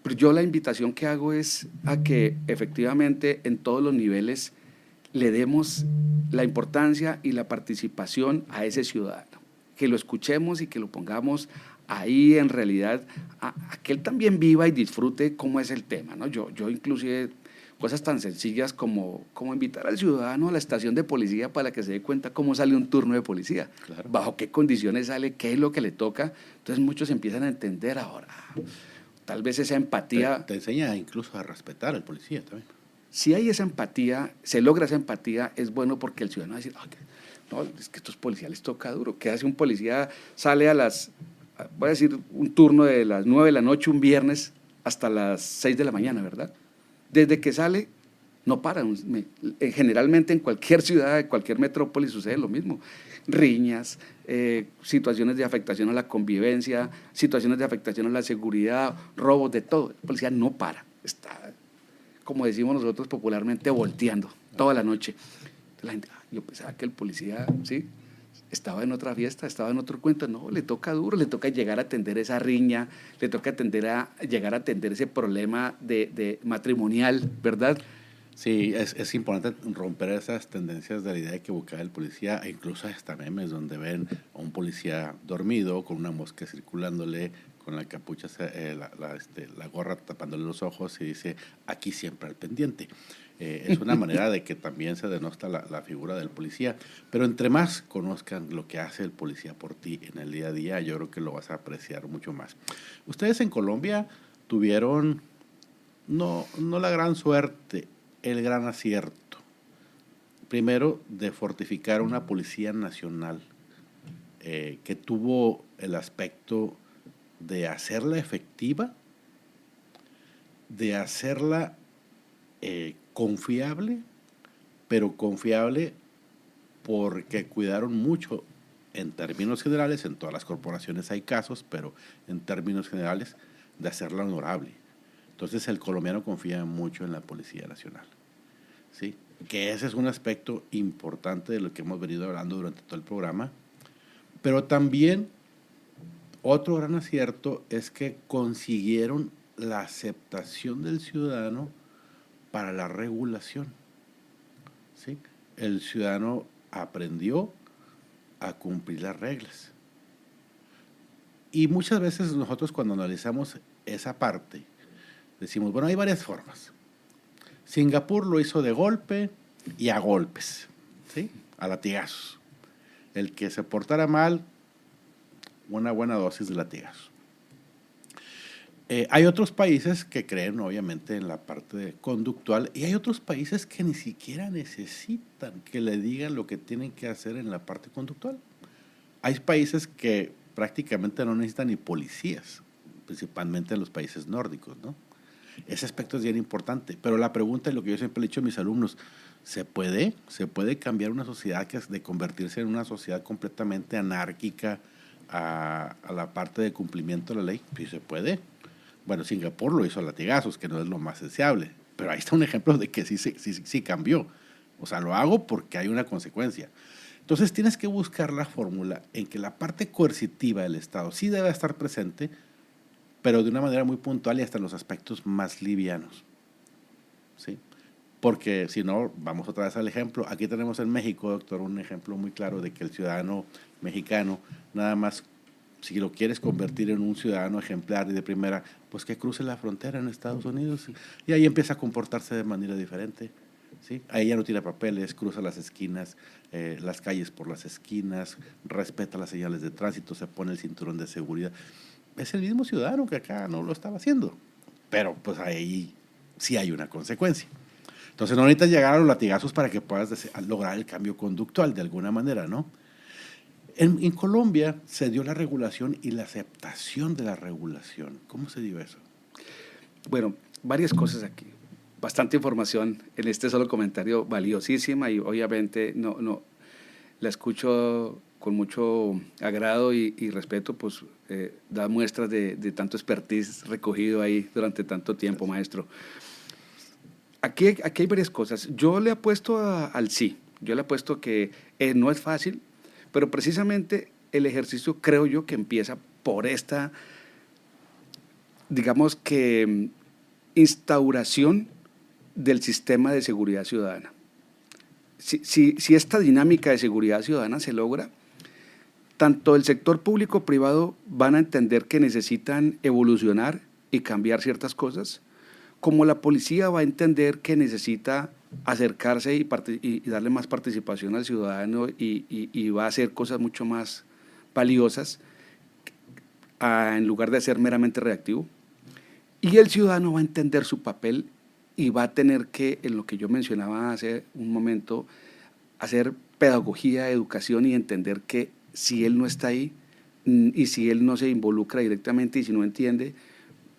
Pero yo la invitación que hago es a que efectivamente en todos los niveles le demos la importancia y la participación a ese ciudadano, que lo escuchemos y que lo pongamos ahí en realidad, a que él también viva y disfrute cómo es el tema, ¿no? Yo inclusive cosas tan sencillas como invitar al ciudadano a la estación de policía para que se dé cuenta cómo sale un turno de policía, Claro. bajo qué condiciones sale, qué es lo que le toca. Entonces muchos empiezan a entender ahora. Tal vez esa empatía... Te enseña incluso a respetar al policía también. Si hay esa empatía, se logra esa empatía, es bueno porque el ciudadano va a decir, no, es que estos policías les toca duro. ¿Qué hace un policía? Sale voy a decir, un turno de las 9 de la noche, un viernes, hasta las 6 de la mañana, ¿verdad? Desde que sale, no para. Generalmente en cualquier ciudad, en cualquier metrópoli sucede lo mismo. Riñas, situaciones de afectación a la convivencia, situaciones de afectación a la seguridad, robos, de todo. El policía no para, está, como decimos nosotros popularmente, volteando toda la noche. Entonces la gente, yo pensaba que el policía, ¿sí?, estaba en otra fiesta, estaba en otro cuento. No, le toca duro, le toca llegar a atender esa riña, le toca llegar a atender ese problema de matrimonial, ¿verdad? Sí, es importante romper esas tendencias de la idea de que buscar el policía, e incluso hasta memes donde ven a un policía dormido con una mosca circulándole, con la capucha, la gorra tapándole los ojos, y dice, aquí siempre al pendiente. Es una manera de que también se denosta la figura del policía, pero entre más conozcan lo que hace el policía por ti en el día a día, yo creo que lo vas a apreciar mucho más. Ustedes en Colombia tuvieron, no la gran suerte, el gran acierto, primero, de fortificar una policía nacional que tuvo el aspecto de hacerla efectiva, de hacerla confiable, pero confiable porque cuidaron mucho, en términos generales, en todas las corporaciones hay casos, pero en términos generales, de hacerla honorable. Entonces el colombiano confía mucho en la Policía Nacional, ¿sí? Que ese es un aspecto importante de lo que hemos venido hablando durante todo el programa. Pero también otro gran acierto es que consiguieron la aceptación del ciudadano para la regulación, ¿sí? El ciudadano aprendió a cumplir las reglas. Y muchas veces nosotros, cuando analizamos esa parte, decimos, bueno, hay varias formas. Singapur lo hizo de golpe y a golpes, ¿sí?, a latigazos. El que se portara mal, una buena dosis de latigazos. Hay otros países que creen obviamente en la parte conductual, y hay otros países que ni siquiera necesitan que le digan lo que tienen que hacer en la parte conductual. Hay países que prácticamente no necesitan ni policías, principalmente en los países nórdicos, ¿no? Ese aspecto es bien importante, pero la pregunta, y lo que yo siempre le he dicho a mis alumnos, ¿se puede cambiar una sociedad de convertirse en una sociedad completamente anárquica a la parte de cumplimiento de la ley? Sí se puede. Bueno, Singapur lo hizo a latigazos, que no es lo más deseable, pero ahí está un ejemplo de que sí cambió. O sea, lo hago porque hay una consecuencia. Entonces tienes que buscar la fórmula en que la parte coercitiva del Estado sí debe estar presente, pero de una manera muy puntual y hasta en los aspectos más livianos, ¿sí? Porque si no, vamos otra vez al ejemplo. Aquí tenemos en México, doctor, un ejemplo muy claro de que el ciudadano mexicano, nada más, si lo quieres convertir en un ciudadano ejemplar y de primera, pues que cruce la frontera en Estados Unidos, y ahí empieza a comportarse de manera diferente, ¿sí? Ahí ya no tira papeles, cruza las esquinas, las calles por las esquinas, respeta las señales de tránsito, se pone el cinturón de seguridad. Es el mismo ciudadano que acá no lo estaba haciendo, pero pues ahí sí hay una consecuencia. Entonces no necesitas llegar a los latigazos para que puedas lograr el cambio conductual de alguna manera, ¿no? En Colombia se dio la regulación y la aceptación de la regulación. ¿Cómo se dio eso? Bueno, varias cosas aquí. bastante información en este solo comentario, valiosísima, y obviamente la escucho con mucho agrado y respeto, pues da muestras de tanto expertise recogido ahí durante tanto tiempo, maestro. Aquí hay varias cosas. Yo le apuesto al sí. Yo le apuesto que no es fácil, pero precisamente el ejercicio creo yo que empieza por esta, digamos que, instauración del sistema de seguridad ciudadana. Si esta dinámica de seguridad ciudadana se logra, tanto el sector público privado van a entender que necesitan evolucionar y cambiar ciertas cosas, como la policía va a entender que necesita acercarse y darle más participación al ciudadano y va a hacer cosas mucho más valiosas en lugar de ser meramente reactivo. Y el ciudadano va a entender su papel y va a tener que, en lo que yo mencionaba hace un momento, hacer pedagogía, educación y entender que si él no está ahí y si él no se involucra directamente y si no entiende,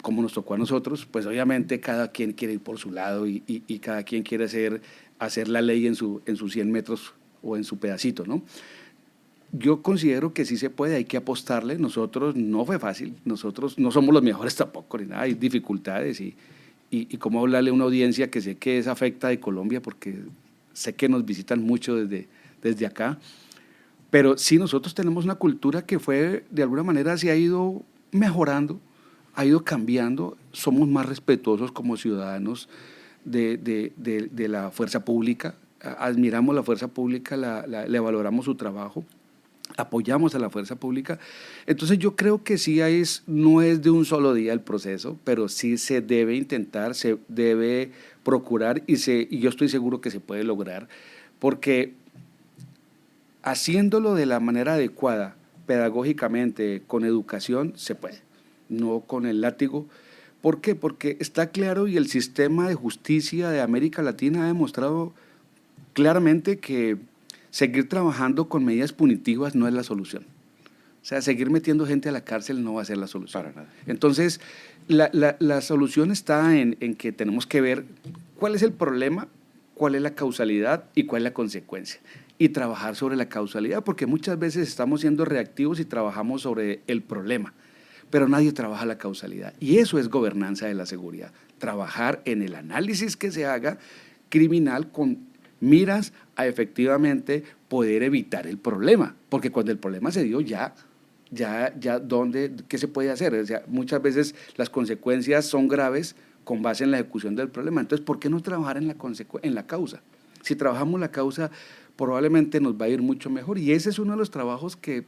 como nos tocó a nosotros, pues obviamente cada quien quiere ir por su lado y cada quien quiere hacer la ley en sus 100 metros o en su pedacito, ¿no? Yo considero que sí se puede, hay que apostarle. Nosotros no fue fácil, nosotros no somos los mejores tampoco, ni nada, hay dificultades y cómo hablarle a una audiencia que sé que es afecta de Colombia, porque sé que nos visitan mucho desde acá, pero sí nosotros tenemos una cultura que fue, de alguna manera, se ha ido mejorando, ha ido cambiando, somos más respetuosos como ciudadanos de la fuerza pública, admiramos la fuerza pública, le valoramos su trabajo, apoyamos a la fuerza pública. Entonces yo creo que sí no es de un solo día el proceso, pero sí se debe intentar, se debe procurar y yo estoy seguro que se puede lograr, porque haciéndolo de la manera adecuada, pedagógicamente, con educación, se puede, no con el látigo. ¿Por qué? Porque está claro y el sistema de justicia de América Latina ha demostrado claramente que seguir trabajando con medidas punitivas no es la solución. O sea, seguir metiendo gente a la cárcel no va a ser la solución. Para nada. Entonces, la solución está en que tenemos que ver cuál es el problema, cuál es la causalidad y cuál es la consecuencia. Y trabajar sobre la causalidad, porque muchas veces estamos siendo reactivos y trabajamos sobre el problema, pero nadie trabaja la causalidad. Y eso es gobernanza de la seguridad. Trabajar en el análisis que se haga criminal con miras a efectivamente poder evitar el problema, porque cuando el problema se dio ¿qué se puede hacer? O sea, muchas veces las consecuencias son graves con base en la ejecución del problema. Entonces, ¿por qué no trabajar en la causa? Si trabajamos la causa, probablemente nos va a ir mucho mejor. Y ese es uno de los trabajos que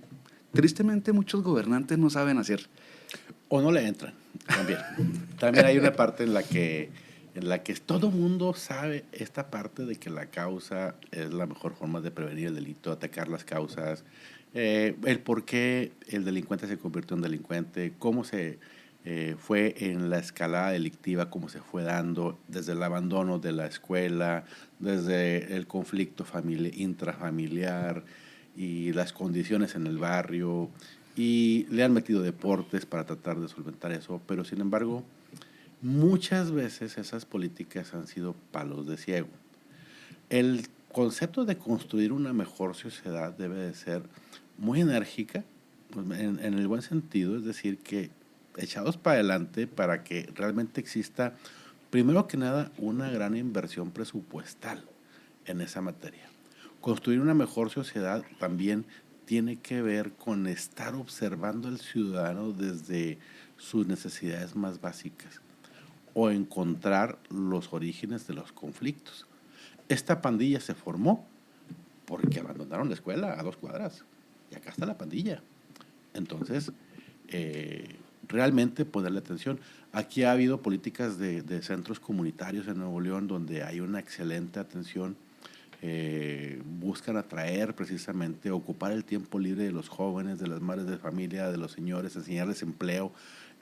tristemente muchos gobernantes no saben hacer. O no le entran, también. También hay una parte en la que todo mundo sabe esta parte de que la causa es la mejor forma de prevenir el delito, atacar las causas, el por qué el delincuente se convirtió en delincuente, cómo se fue en la escalada delictiva, cómo se fue dando desde el abandono de la escuela, desde el conflicto intrafamiliar y las condiciones en el barrio, y le han metido deportes para tratar de solventar eso, pero sin embargo, muchas veces esas políticas han sido palos de ciego. El concepto de construir una mejor sociedad debe de ser muy enérgica, en el buen sentido, es decir, que echados para adelante para que realmente exista, primero que nada, una gran inversión presupuestal en esa materia. Construir una mejor sociedad también tiene que ver con estar observando al ciudadano desde sus necesidades más básicas o encontrar los orígenes de los conflictos. Esta pandilla se formó porque abandonaron la escuela a 2 cuadras y acá está la pandilla. Entonces, realmente ponerle atención. Aquí ha habido políticas de centros comunitarios en Nuevo León donde hay una excelente atención. Buscan atraer precisamente, ocupar el tiempo libre de los jóvenes, de las madres de familia, de los señores, enseñarles empleo,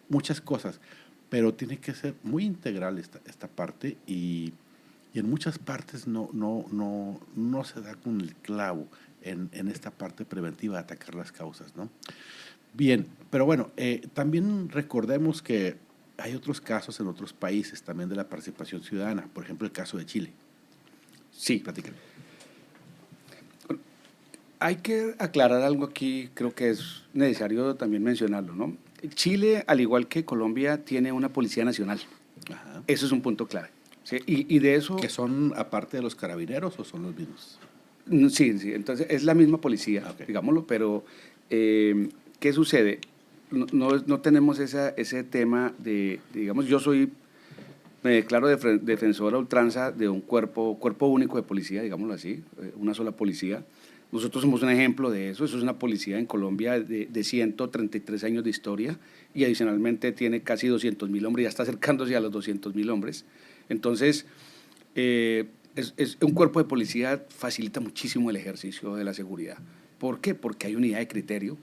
muchas cosas, pero tiene que ser muy integral esta parte y en muchas partes no se da con el clavo en esta parte preventiva de atacar las causas, ¿no? Bien, pero bueno, también recordemos que hay otros casos en otros países también de la participación ciudadana, por ejemplo el caso de Chile. Sí. Platíquenme. Hay que aclarar algo aquí, creo que es necesario también mencionarlo, ¿no? Chile, al igual que Colombia, tiene una policía nacional. Ajá. Eso es un punto clave. ¿Sí? Y de eso... ¿Que son aparte de los carabineros o son los mismos? Sí, sí, entonces es la misma policía, Okay. digámoslo, pero ¿qué sucede? No tenemos ese tema digamos, me declaro defensor a ultranza de un cuerpo único de policía, digámoslo así, una sola policía. Nosotros somos un ejemplo de eso. Eso es una policía en Colombia de 133 años de historia y adicionalmente tiene casi 200.000 hombres, ya está acercándose a los 200.000 hombres. Entonces, es un cuerpo de policía facilita muchísimo el ejercicio de la seguridad. ¿Por qué? Porque hay unidad de criterio.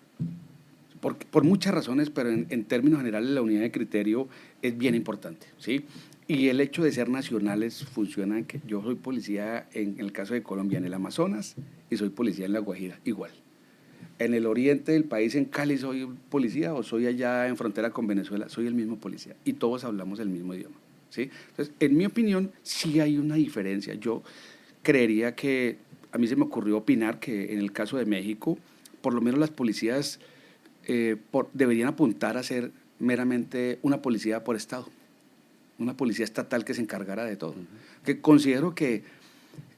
Por muchas razones, pero en términos generales la unidad de criterio es bien importante, ¿sí? Y el hecho de ser nacionales funciona en que yo soy policía en el caso de Colombia en el Amazonas y soy policía en La Guajira, igual. En el oriente del país, en Cali, soy policía o soy allá en frontera con Venezuela, soy el mismo policía y todos hablamos el mismo idioma, ¿sí? Entonces, en mi opinión, sí hay una diferencia. Yo creería que, a mí se me ocurrió opinar que en el caso de México, por lo menos las policías deberían apuntar a ser meramente una policía por estado, una policía estatal que se encargara de todo. Que considero que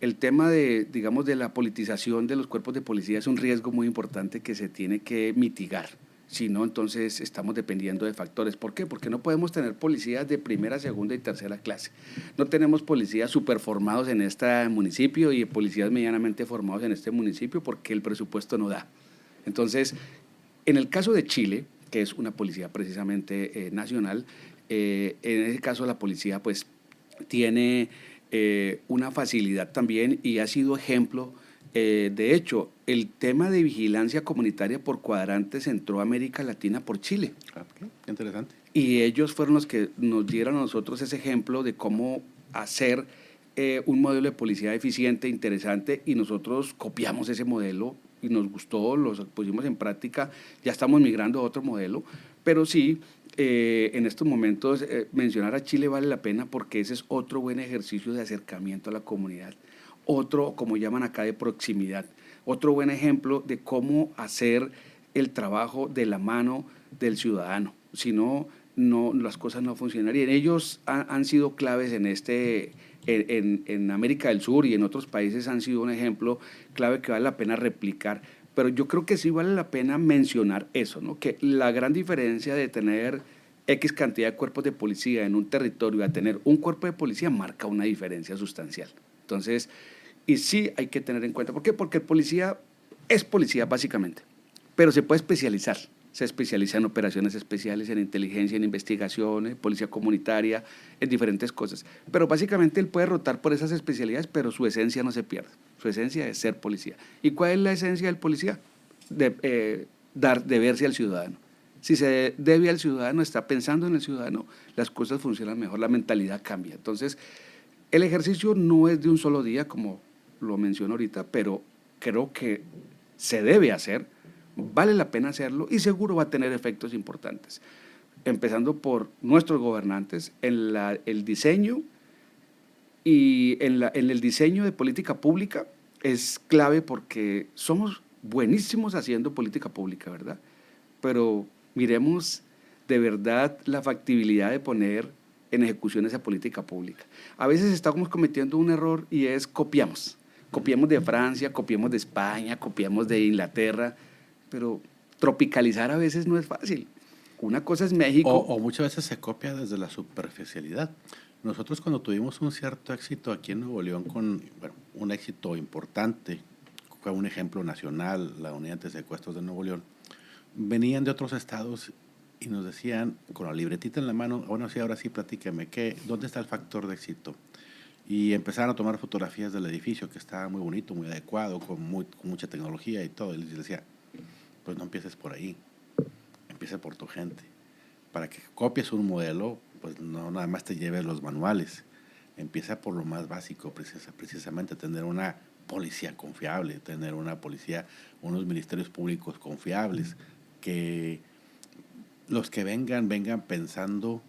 el tema digamos, de la politización de los cuerpos de policía es un riesgo muy importante que se tiene que mitigar. Si no, entonces estamos dependiendo de factores. ¿Por qué? Porque no podemos tener policías de primera, segunda y tercera clase. No tenemos policías súper formados en este municipio y policías medianamente formados en este municipio porque el presupuesto no da. Entonces, en el caso de Chile, que es una policía precisamente nacional, en ese caso la policía pues tiene una facilidad también y ha sido ejemplo. De hecho, el tema de vigilancia comunitaria por cuadrantes entró a América Latina por Chile. Okay. Interesante. Y ellos fueron los que nos dieron a nosotros ese ejemplo de cómo hacer un modelo de policía eficiente, interesante, y nosotros copiamos ese modelo y nos gustó, lo pusimos en práctica, ya estamos migrando a otro modelo, pero sí, en estos momentos mencionar a Chile vale la pena porque ese es otro buen ejercicio de acercamiento a la comunidad, otro, como llaman acá, de proximidad, otro buen ejemplo de cómo hacer el trabajo de la mano del ciudadano. Si no, las cosas no funcionarían. Ellos han sido claves en América del Sur y en otros países han sido un ejemplo clave que vale la pena replicar. Pero yo creo que sí vale la pena mencionar eso, ¿no? Que la gran diferencia de tener X cantidad de cuerpos de policía en un territorio a tener un cuerpo de policía marca una diferencia sustancial. Entonces, y sí hay que tener en cuenta. ¿Por qué? Porque el policía es policía básicamente, pero se puede especializar. Se especializa en operaciones especiales, en inteligencia, en investigación, en policía comunitaria, en diferentes cosas. Pero básicamente él puede rotar por esas especialidades, pero su esencia no se pierde. Su esencia es ser policía. ¿Y cuál es la esencia del policía? Deberse al ciudadano. Si se debe al ciudadano, está pensando en el ciudadano, las cosas funcionan mejor, la mentalidad cambia. Entonces, el ejercicio no es de un solo día, como lo menciono ahorita, pero creo que se debe hacer, vale la pena hacerlo y seguro va a tener efectos importantes. Empezando por nuestros gobernantes, el diseño y en el diseño de política pública es clave porque somos buenísimos haciendo política pública, ¿verdad? Pero miremos de verdad la factibilidad de poner en ejecución esa política pública. A veces estamos cometiendo un error y es copiamos. Copiamos de Francia, copiamos de España, copiamos de Inglaterra, pero tropicalizar a veces no es fácil. Una cosa es México. O muchas veces se copia desde la superficialidad. Nosotros cuando tuvimos un cierto éxito aquí en Nuevo León, un éxito importante, fue un ejemplo nacional, la Unidad Antisecuestros de Nuevo León, venían de otros estados y nos decían, con la libretita en la mano, bueno, sí, ahora sí, platíqueme, ¿dónde está el factor de éxito? Y empezaron a tomar fotografías del edificio, que estaba muy bonito, muy adecuado, con mucha tecnología y todo. Y les decía, pues no empieces por ahí, empieza por tu gente. Para que copies un modelo, pues no nada más te lleves los manuales. Empieza por lo más básico, precisamente tener una policía confiable, tener una policía, unos ministerios públicos confiables, que los que vengan pensando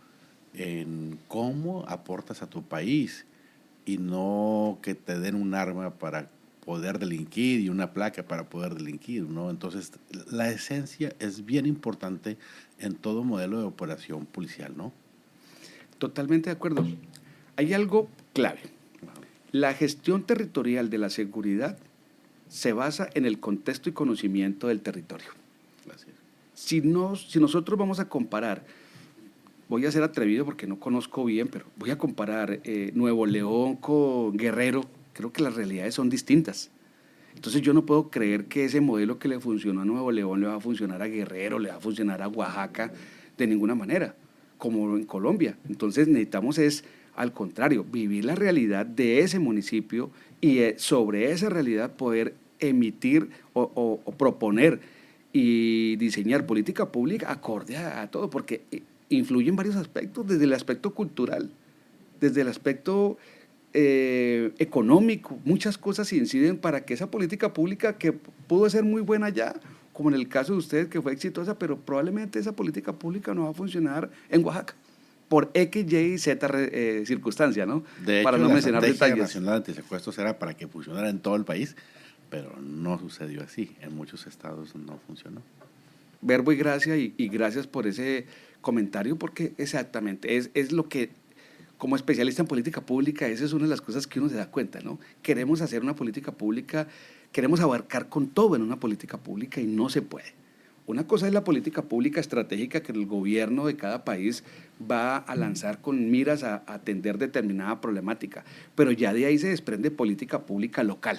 en cómo aportas a tu país y no que te den un arma para poder delinquir y una placa para poder delinquir, ¿no? Entonces, la esencia es bien importante en todo modelo de operación policial, ¿no? Totalmente de acuerdo. Hay algo clave. La gestión territorial de la seguridad se basa en el contexto y conocimiento del territorio. Gracias. Si nosotros vamos a comparar, voy a ser atrevido porque no conozco bien, pero voy a comparar Nuevo León con Guerrero, creo que las realidades son distintas. Entonces yo no puedo creer que ese modelo que le funcionó a Nuevo León le va a funcionar a Guerrero, le va a funcionar a Oaxaca, de ninguna manera, como en Colombia. Entonces necesitamos es, al contrario, vivir la realidad de ese municipio y sobre esa realidad poder emitir o proponer y diseñar política pública acorde a todo, porque influye en varios aspectos, desde el aspecto cultural, desde el aspecto económico, muchas cosas inciden para que esa política pública que pudo ser muy buena ya, como en el caso de ustedes que fue exitosa, pero probablemente esa política pública no va a funcionar en Oaxaca por X, Y y Z circunstancia, ¿no? De Para hecho, no la mencionar Estrategia detalles. Nacional de Antisecuestros era para que funcionara en todo el país, pero no sucedió así. En muchos estados no funcionó. Verbo y gracia, y gracias por ese comentario, porque exactamente es lo que, como especialista en política pública, esa es una de las cosas que uno se da cuenta, ¿no? Queremos hacer una política pública, queremos abarcar con todo en una política pública y no se puede. Una cosa es la política pública estratégica que el gobierno de cada país va a lanzar con miras a atender determinada problemática, pero ya de ahí se desprende política pública local,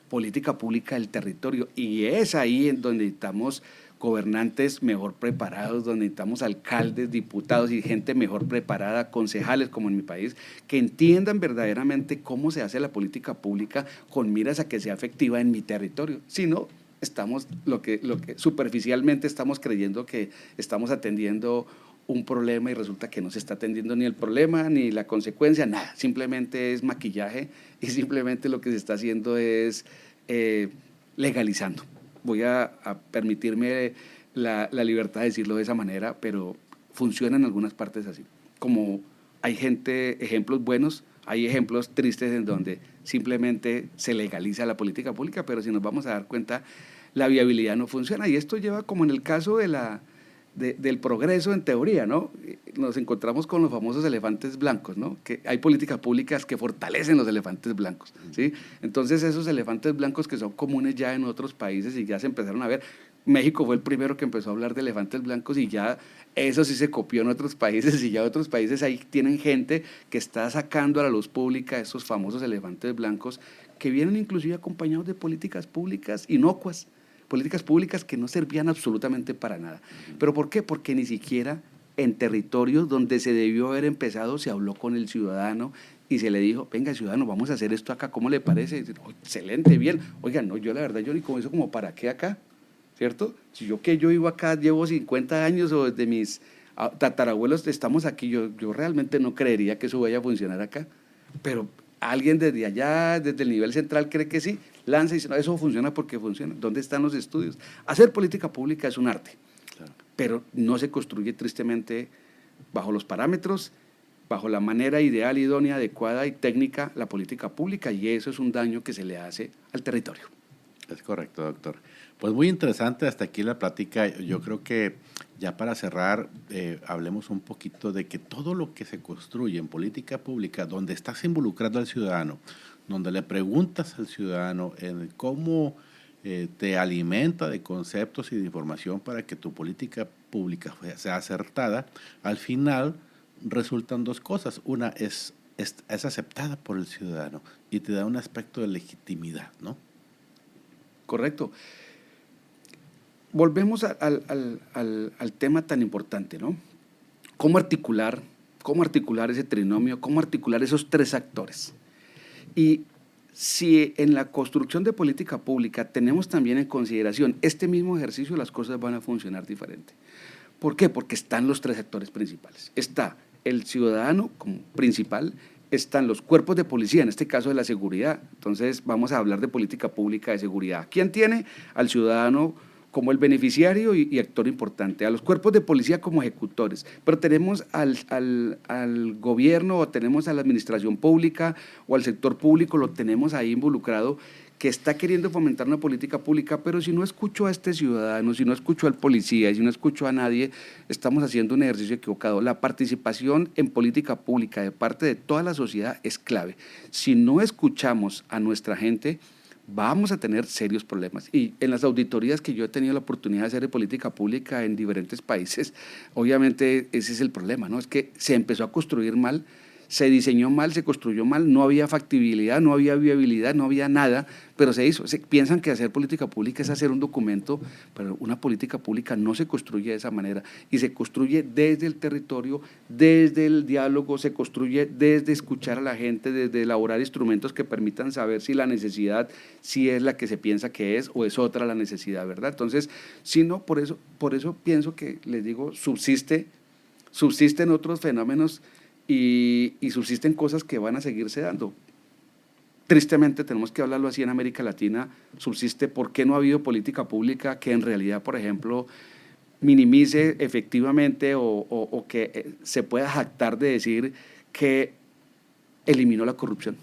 política pública del territorio, y es ahí en donde estamos gobernantes mejor preparados, donde necesitamos alcaldes, diputados y gente mejor preparada, concejales como en mi país, que entiendan verdaderamente cómo se hace la política pública con miras a que sea efectiva en mi territorio. Si no, estamos lo que superficialmente estamos creyendo que estamos atendiendo un problema y resulta que no se está atendiendo ni el problema ni la consecuencia, nada, simplemente es maquillaje y simplemente lo que se está haciendo es legalizando. Voy a permitirme la libertad de decirlo de esa manera, pero funciona en algunas partes así. Como hay ejemplos buenos, hay ejemplos tristes en donde simplemente se legaliza la política pública, pero si nos vamos a dar cuenta, la viabilidad no funciona. Y esto lleva, como en el caso del progreso en teoría, ¿no? Nos encontramos con los famosos elefantes blancos, ¿no? Que hay políticas públicas que fortalecen los elefantes blancos, ¿sí? Entonces esos elefantes blancos que son comunes ya en otros países y ya se empezaron a ver. México fue el primero que empezó a hablar de elefantes blancos y ya eso sí se copió en otros países y ya otros países ahí tienen gente que está sacando a la luz pública esos famosos elefantes blancos que vienen inclusive acompañados de políticas públicas inocuas, políticas públicas que no servían absolutamente para nada. ¿Pero por qué? Porque ni siquiera en territorios donde se debió haber empezado se habló con el ciudadano y se le dijo, venga ciudadano, vamos a hacer esto acá, ¿cómo le parece? Oh, excelente, bien. Oiga, no, yo la verdad, yo ni con eso como para qué acá, ¿cierto? Si yo vivo acá, llevo 50 años o desde mis tatarabuelos estamos aquí, yo realmente no creería que eso vaya a funcionar acá, pero alguien desde allá, desde el nivel central cree que sí, lanza y dice, no, eso funciona porque funciona. ¿Dónde están los estudios? Hacer política pública es un arte, claro, pero no se construye tristemente bajo los parámetros, bajo la manera ideal, idónea, adecuada y técnica la política pública, y eso es un daño que se le hace al territorio. Es correcto, doctor. Pues muy interesante hasta aquí la plática. Yo creo que ya para cerrar, hablemos un poquito de que todo lo que se construye en política pública, donde estás involucrando al ciudadano, donde le preguntas al ciudadano en cómo te alimenta de conceptos y de información para que tu política pública sea acertada, al final resultan dos cosas. Una es aceptada por el ciudadano y te da un aspecto de legitimidad, ¿no? Correcto. Volvemos al tema tan importante, ¿no? ¿Cómo articular ese trinomio? ¿Cómo articular esos tres actores? Y si en la construcción de política pública tenemos también en consideración este mismo ejercicio, las cosas van a funcionar diferente. ¿Por qué? Porque están los tres actores principales. Está el ciudadano como principal, están los cuerpos de policía, en este caso de la seguridad. Entonces vamos a hablar de política pública de seguridad. ¿Quién tiene? Al ciudadano como el beneficiario y actor importante, a los cuerpos de policía como ejecutores, pero tenemos al gobierno o tenemos a la administración pública o al sector público, lo tenemos ahí involucrado, que está queriendo fomentar una política pública, pero si no escucho a este ciudadano, si no escucho al policía y si no escucho a nadie, estamos haciendo un ejercicio equivocado. La participación en política pública de parte de toda la sociedad es clave. Si no escuchamos a nuestra gente, vamos a tener serios problemas. Y en las auditorías que yo he tenido la oportunidad de hacer de política pública en diferentes países, obviamente ese es el problema, ¿no? Es que se empezó a construir mal, se diseñó mal, se construyó mal, no había factibilidad, no había viabilidad, no había nada, pero se hizo. Piensan que hacer política pública es hacer un documento, pero una política pública no se construye de esa manera y se construye desde el territorio, desde el diálogo, se construye desde escuchar a la gente, desde elaborar instrumentos que permitan saber si la necesidad si es la que se piensa que es o es otra la necesidad, ¿verdad? Entonces, si no, por eso pienso que, les digo, subsisten otros fenómenos y subsisten cosas que van a seguirse dando. Tristemente, tenemos que hablarlo así, en América Latina subsiste por qué no ha habido política pública que en realidad, por ejemplo, minimice efectivamente o que se pueda jactar de decir que eliminó la corrupción.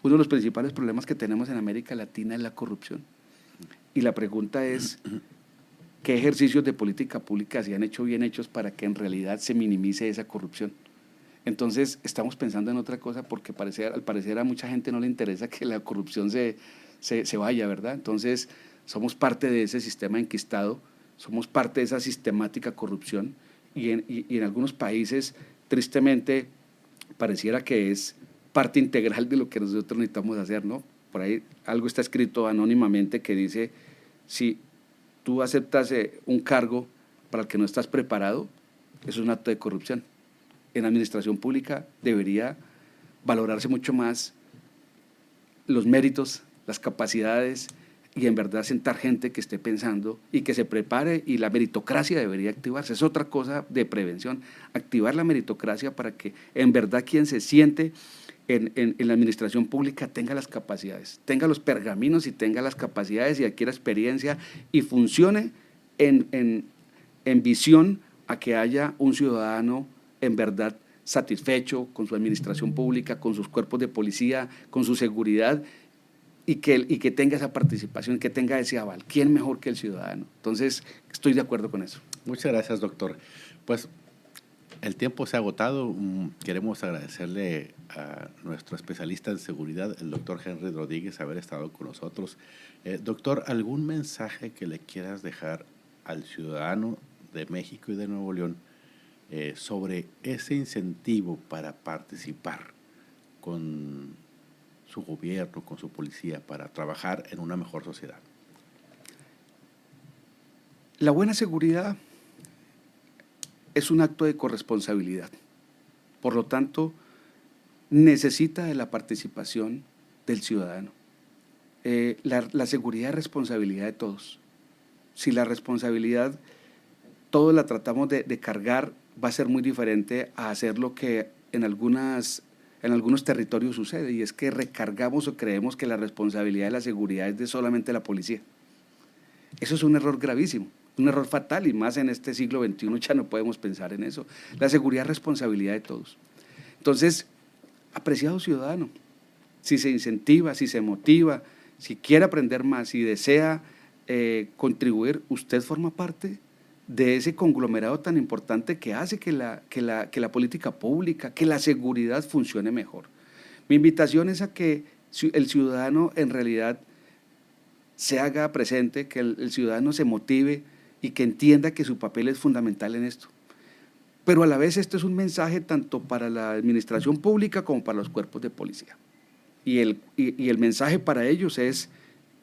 Uno de los principales problemas que tenemos en América Latina es la corrupción. Y la pregunta es, ¿qué ejercicios de política pública se han hecho bien hechos para que en realidad se minimice esa corrupción? Entonces, estamos pensando en otra cosa porque al parecer a mucha gente no le interesa que la corrupción se vaya, ¿verdad? Entonces, somos parte de ese sistema enquistado, somos parte de esa sistemática corrupción y en algunos países, tristemente, pareciera que es parte integral de lo que nosotros necesitamos hacer, ¿no? Por ahí algo está escrito anónimamente que dice, si tú aceptas un cargo para el que no estás preparado, eso es un acto de corrupción. En administración pública debería valorarse mucho más los méritos, las capacidades y en verdad sentar gente que esté pensando y que se prepare, y la meritocracia debería activarse. Es otra cosa de prevención, activar la meritocracia para que en verdad quien se siente en la administración pública tenga las capacidades, tenga los pergaminos y tenga las capacidades y adquiera experiencia y funcione en visión a que haya un ciudadano en verdad satisfecho con su administración pública, con sus cuerpos de policía, con su seguridad y que tenga esa participación, que tenga ese aval. ¿Quién mejor que el ciudadano? Entonces, estoy de acuerdo con eso. Muchas gracias, doctor. Pues el tiempo se ha agotado. Queremos agradecerle a nuestro especialista en seguridad, el doctor Henry Rodríguez, haber estado con nosotros. Doctor, ¿algún mensaje que le quieras dejar al ciudadano de México y de Nuevo León sobre ese incentivo para participar con su gobierno, con su policía, para trabajar en una mejor sociedad? La buena seguridad es un acto de corresponsabilidad. Por lo tanto, necesita de la participación del ciudadano. La seguridad es responsabilidad de todos. Si la responsabilidad todos la tratamos de cargar, va a ser muy diferente a hacer lo que en algunos territorios sucede, y es que recargamos o creemos que la responsabilidad de la seguridad es de solamente la policía. Eso es un error gravísimo, un error fatal, y más en este siglo XXI ya no podemos pensar en eso. La seguridad es responsabilidad de todos. Entonces, apreciado ciudadano, si se incentiva, si se motiva, si quiere aprender más, si desea contribuir, usted forma parte de ese conglomerado tan importante que hace que la política pública, que la seguridad funcione mejor. Mi invitación es a que el ciudadano en realidad se haga presente, que el ciudadano se motive y que entienda que su papel es fundamental en esto. Pero a la vez esto es un mensaje tanto para la administración pública como para los cuerpos de policía. Y el mensaje para ellos es,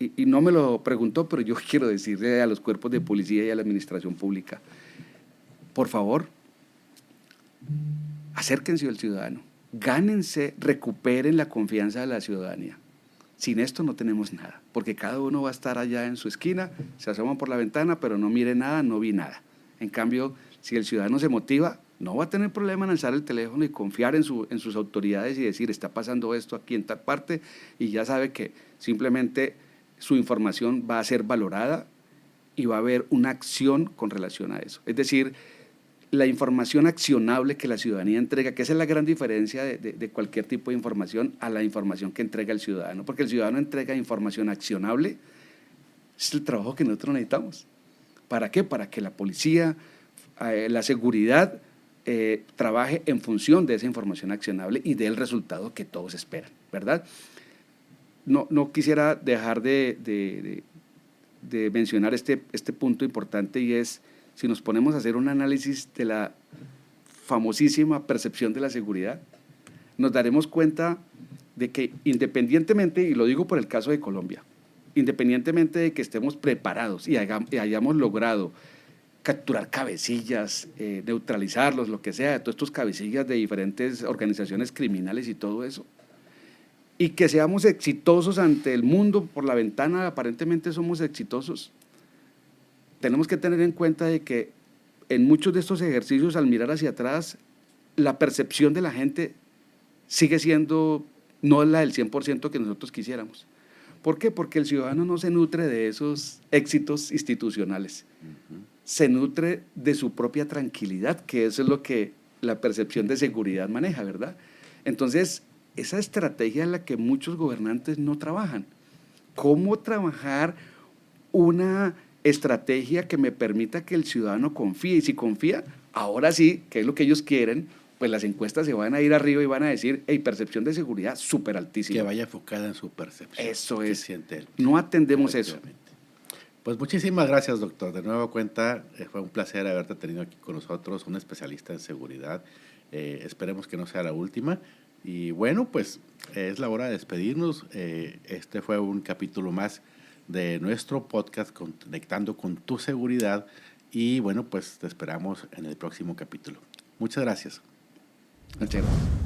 y no me lo preguntó, pero yo quiero decirle a los cuerpos de policía y a la administración pública, por favor, acérquense al ciudadano, gánense, recuperen la confianza de la ciudadanía. Sin esto no tenemos nada, porque cada uno va a estar allá en su esquina, se asoma por la ventana, pero no mire nada, no vi nada. En cambio, si el ciudadano se motiva, no va a tener problema en alzar el teléfono y confiar en sus autoridades y decir, está pasando esto aquí en tal parte, y ya sabe que simplemente su información va a ser valorada y va a haber una acción con relación a eso. Es decir, la información accionable que la ciudadanía entrega, que esa es la gran diferencia de cualquier tipo de información a la información que entrega el ciudadano, porque el ciudadano entrega información accionable, es el trabajo que nosotros necesitamos. ¿Para qué? Para que la policía, la seguridad, trabaje en función de esa información accionable y dé el resultado que todos esperan, ¿verdad? No quisiera dejar de mencionar este punto importante, y es, si nos ponemos a hacer un análisis de la famosísima percepción de la seguridad, nos daremos cuenta de que independientemente, y lo digo por el caso de Colombia, independientemente de que estemos preparados y hayamos logrado capturar cabecillas, neutralizarlos, lo que sea, todos estos cabecillas de diferentes organizaciones criminales y todo eso, y que seamos exitosos ante el mundo por la ventana, aparentemente somos exitosos, tenemos que tener en cuenta de que en muchos de estos ejercicios, al mirar hacia atrás, la percepción de la gente sigue siendo no la del 100% que nosotros quisiéramos. ¿Por qué? Porque el ciudadano no se nutre de esos éxitos institucionales, se nutre de su propia tranquilidad, que eso es lo que la percepción de seguridad maneja, ¿verdad? Entonces, esa estrategia es la que muchos gobernantes no trabajan. ¿Cómo trabajar una estrategia que me permita que el ciudadano confíe? Y si confía, ahora sí, que es lo que ellos quieren, pues las encuestas se van a ir arriba y van a decir, hey, percepción de seguridad súper altísima. Que vaya enfocada en su percepción. Eso es. Siente él. No atendemos eso. Pues muchísimas gracias, doctor. De nueva cuenta, fue un placer haberte tenido aquí con nosotros, un especialista en seguridad. Esperemos que no sea la última. Y bueno, pues es la hora de despedirnos. Este fue un capítulo más de nuestro podcast Conectando con tu Seguridad. Y bueno, pues te esperamos en el próximo capítulo. Muchas gracias. Muchas gracias.